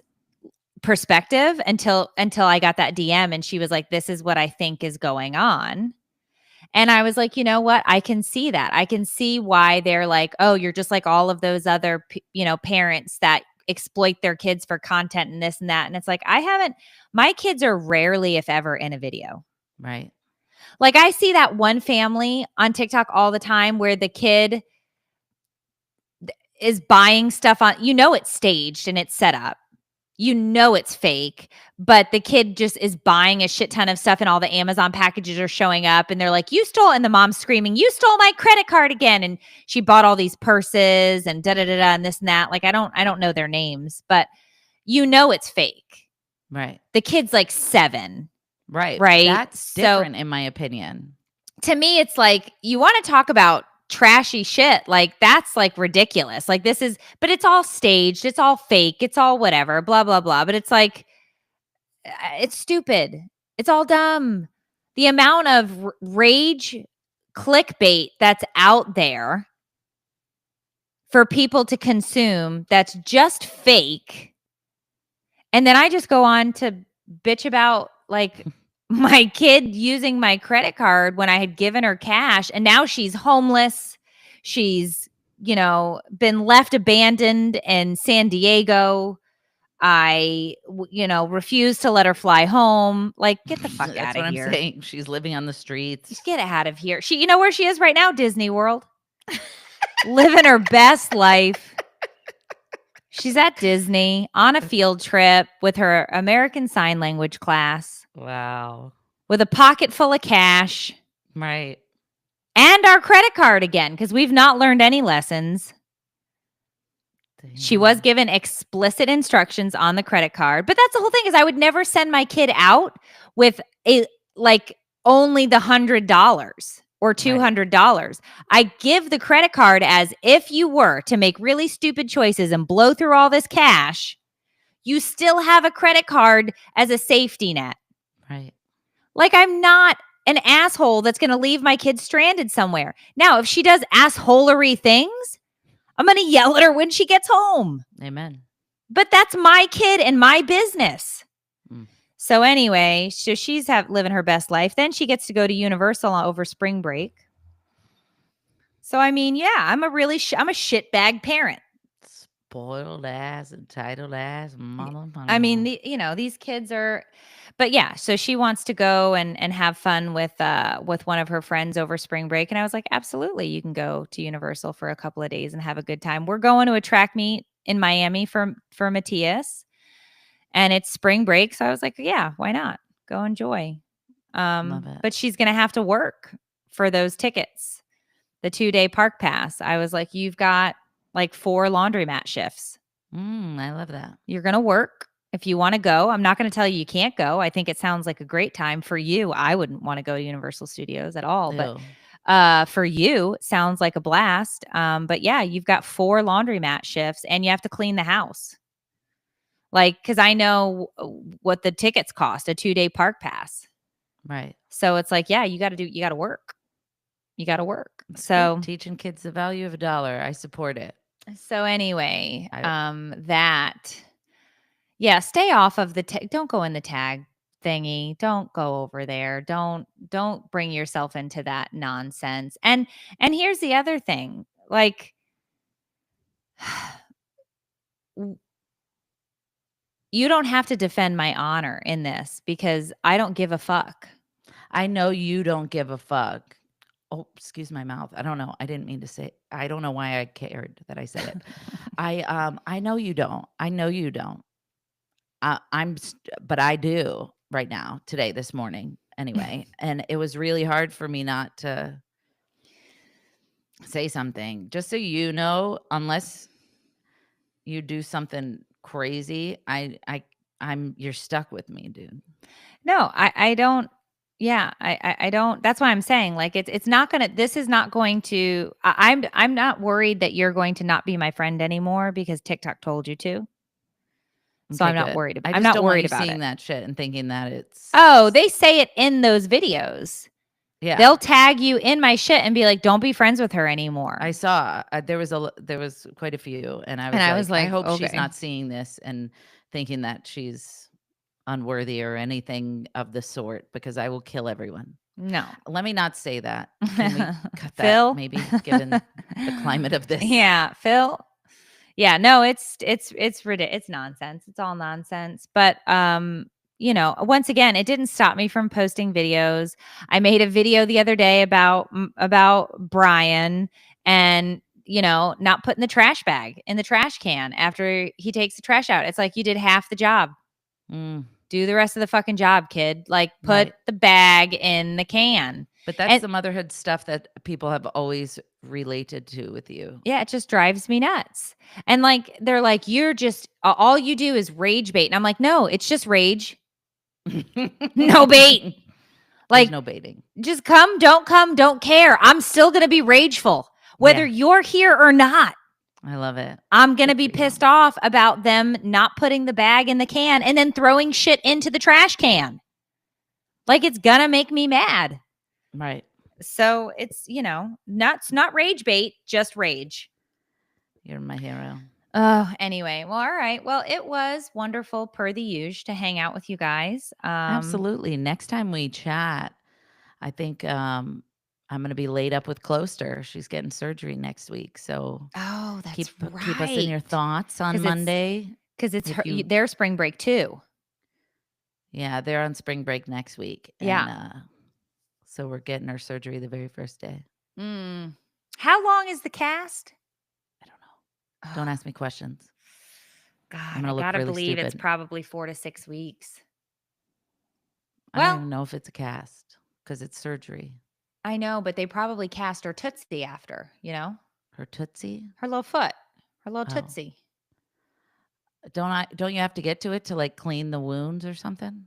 C: perspective until I got that DM and she was like, this is what I think is going on. And I was like, you know what? I can see that. I can see why they're like, oh, you're just like all of those other, parents that exploit their kids for content and this and that. And it's like, my kids are rarely, if ever, in a video.
B: Right.
C: Like, I see that one family on TikTok all the time where the kid is buying stuff on, it's staged and it's set up. It's fake, but the kid just is buying a shit ton of stuff and all the Amazon packages are showing up and they're like, you stole, and the mom's screaming, you stole my credit card again. And she bought all these purses and and this and that. Like, I don't know their names, but it's fake.
B: Right.
C: The kid's like 7.
B: Right.
C: Right.
B: That's different in my opinion.
C: To me, it's like, you want to talk about trashy shit, like that's like ridiculous. Like, but it's all staged, it's all fake, it's all whatever, blah blah blah. But it's like, it's stupid, it's all dumb. The amount of rage clickbait that's out there for people to consume that's just fake. And then I just go on to bitch about like my kid using my credit card when I had given her cash, and now she's homeless. She's, been left abandoned in San Diego. I refuse to let her fly home. Like, get the fuck out of here.
B: That's what I'm saying. She's living on the streets.
C: Just get out of here. She, where she is right now? Disney World. Living her best life. She's at Disney on a field trip with her American Sign Language class.
B: Wow.
C: With a pocket full of cash.
B: Right.
C: And our credit card again, because we've not learned any lessons. Damn. She was given explicit instructions on the credit card. But that's the whole thing, is I would never send my kid out with only the $100 or $200. Right. I give the credit card as if you were to make really stupid choices and blow through all this cash, you still have a credit card as a safety net.
B: Right.
C: Like, I'm not an asshole that's going to leave my kid stranded somewhere. Now, if she does assholery things, I'm going to yell at her when she gets home.
B: Amen.
C: But that's my kid and my business. So anyway, so she's living her best life. Then she gets to go to Universal over spring break. So, I mean, yeah, I'm a shitbag parent.
B: Spoiled ass, entitled ass, mama.
C: I mean, these kids are, but yeah, so she wants to go and have fun with one of her friends over spring break. And I was like, absolutely, you can go to Universal for a couple of days and have a good time. We're going to a track meet in Miami for Matthias. And it's spring break. So I was like, yeah, why not? Go enjoy.
B: Love it.
C: But she's going to have to work for those tickets, the 2-day park pass. I was like, you've got like 4 laundromat shifts.
B: I love that.
C: You're going to work if you want to go. I'm not going to tell you can't go. I think it sounds like a great time for you. I wouldn't want to go to Universal Studios at all.
B: Ew.
C: But for you, it sounds like a blast. But yeah, you've got 4 laundromat shifts and you have to clean the house. Like, because I know what the tickets cost, a 2-day park pass.
B: Right.
C: So it's like, yeah, you got to work. You got to work.
B: That's
C: so
B: good. Teaching kids the value of $1. I support it.
C: So anyway, stay off of don't go in the tag thingy. Don't go over there. Don't bring yourself into that nonsense. And here's the other thing, like, you don't have to defend my honor in this because I don't give a fuck.
B: I know you don't give a fuck. Oh, excuse my mouth. I don't know. I didn't mean to say. I don't know why I cared that I said it. I know you don't. I know you don't. But I do right now, today, this morning, anyway. And it was really hard for me not to say something. Just so you know, unless you do something crazy, you're stuck with me, dude.
C: No, I don't. Yeah, I don't. That's why I'm saying, like, it's not gonna. This is not going to. I'm not worried that you're going to not be my friend anymore because TikTok told you to. So I'm not worried. I'm not worried about
B: seeing that shit and thinking that it's.
C: Oh, they say it in those videos.
B: Yeah,
C: they'll tag you in my shit and be like, "Don't be friends with her anymore."
B: I saw there was quite a few, and I was like, I hope she's not seeing this and thinking that she's unworthy or anything of the sort, because I will kill everyone.
C: No,
B: let me not say that. Can we cut that,
C: Phil?
B: Maybe, given the climate of this.
C: Yeah, Phil. Yeah, no, it's ridiculous. It's nonsense. It's all nonsense. But once again, it didn't stop me from posting videos. I made a video the other day about Brian and not putting the trash bag in the trash can after he takes the trash out. It's like, you did half the job. Do the rest of the fucking job, kid. Like, put the bag in the can.
B: But that's the motherhood stuff that people have always related to with you.
C: Yeah, it just drives me nuts. And like, they're like, you're just, all you do is rage bait. And I'm like, no, it's just rage. No bait. Like,
B: there's no baiting.
C: Just come, don't care. I'm still going to be rageful, whether you're here or not.
B: I love it.
C: I'm going to be pissed off about them not putting the bag in the can and then throwing shit into the trash can. Like, it's going to make me mad.
B: Right.
C: So it's, not rage bait, just rage.
B: You're my hero.
C: Oh, anyway. Well, all right. Well, it was wonderful per the usual to hang out with you guys.
B: Absolutely. Next time we chat, I think I'm going to be laid up with Closter. She's getting surgery next week. So
C: Oh, that's
B: keep us in your
C: right.
B: thoughts on
C: 'Cause it's-
B: Monday.
C: Because it's
B: If
C: their spring break too.
B: Yeah, they're on spring break next week.
C: Yeah.
B: And so we're getting our surgery the very first day.
C: How long is the cast?
B: I don't know. Don't ask me questions.
C: God,
B: I'm gonna
C: I
B: look
C: gotta
B: really
C: believe it's
B: stupid.
C: probably 4 to 6 weeks.
B: I don't even know if it's a cast because it's surgery.
C: I know, but they probably cast her Tootsie after,
B: Her Tootsie?
C: her little foot, her little
B: Oh.
C: Tootsie.
B: Don't you have to get to it to like clean the wounds or something?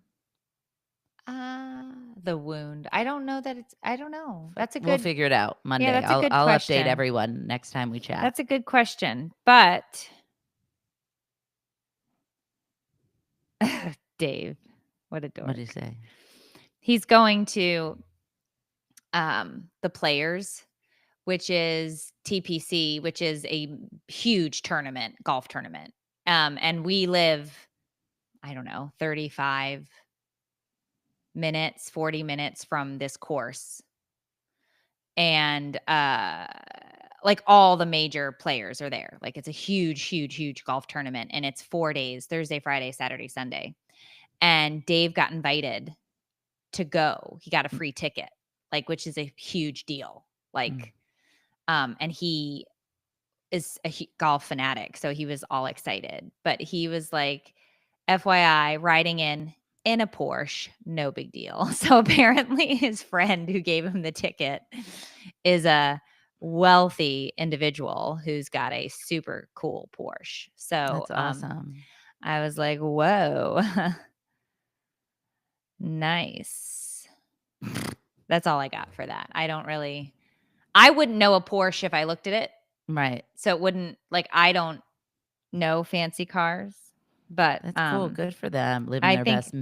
C: The wound. I don't know that I don't know.
B: We'll figure it out Monday.
C: that's a good
B: I'll
C: question.
B: update everyone next time we chat.
C: That's a good question. But Dave, what a dork.
B: What did you say?
C: He's going to the Players, which is TPC, which is a huge golf tournament. And we live, I don't know, 35 minutes, 40 minutes from this course. And like all the major players are there. Like it's a huge, huge, huge golf tournament. And it's 4 days, Thursday, Friday, Saturday, Sunday. And Dave got invited to go. He got a free ticket, which is a huge deal. And he is a golf fanatic. So he was all excited, but he was like, FYI, riding in a Porsche, no big deal. So apparently his friend who gave him the ticket is a wealthy individual who's got a super cool Porsche. So
B: That's awesome.
C: I was like, whoa, nice. That's all I got for that. I wouldn't know a Porsche if I looked at it.
B: Right.
C: So it wouldn't I don't know fancy cars, but
B: that's cool. Good for them living their best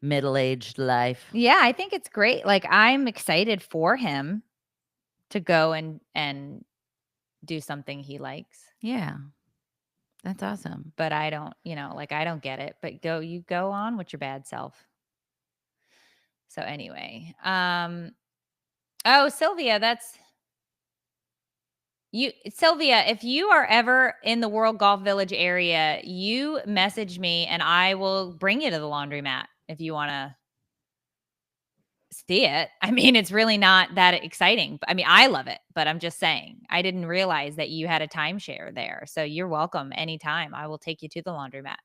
B: middle-aged life.
C: Yeah, I think it's great. I'm excited for him to go and do something he likes.
B: Yeah. That's awesome.
C: But I don't, I don't get it. But you go on with your bad self. So anyway, Sylvia, Sylvia, if you are ever in the World Golf Village area, you message me and I will bring you to the laundromat if you want to see it. I mean, it's really not that exciting. I mean, I love it, but I'm just saying, I didn't realize that you had a timeshare there. So you're welcome anytime. I will take you to the laundromat.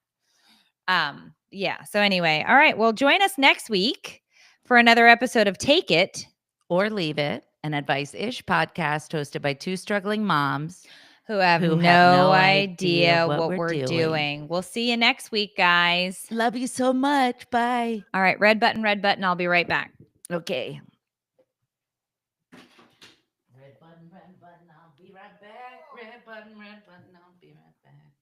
C: Yeah. So anyway, all right. Well, join us next week for another episode of Take It
B: or Leave It, an advice-ish podcast hosted by two struggling moms
C: who have no idea what we're doing. We'll see you next week, guys.
B: Love you so much. Bye.
C: All right. Red button. I'll be right back.
B: Okay. Red button, I'll be right back. Red button, I'll be right back.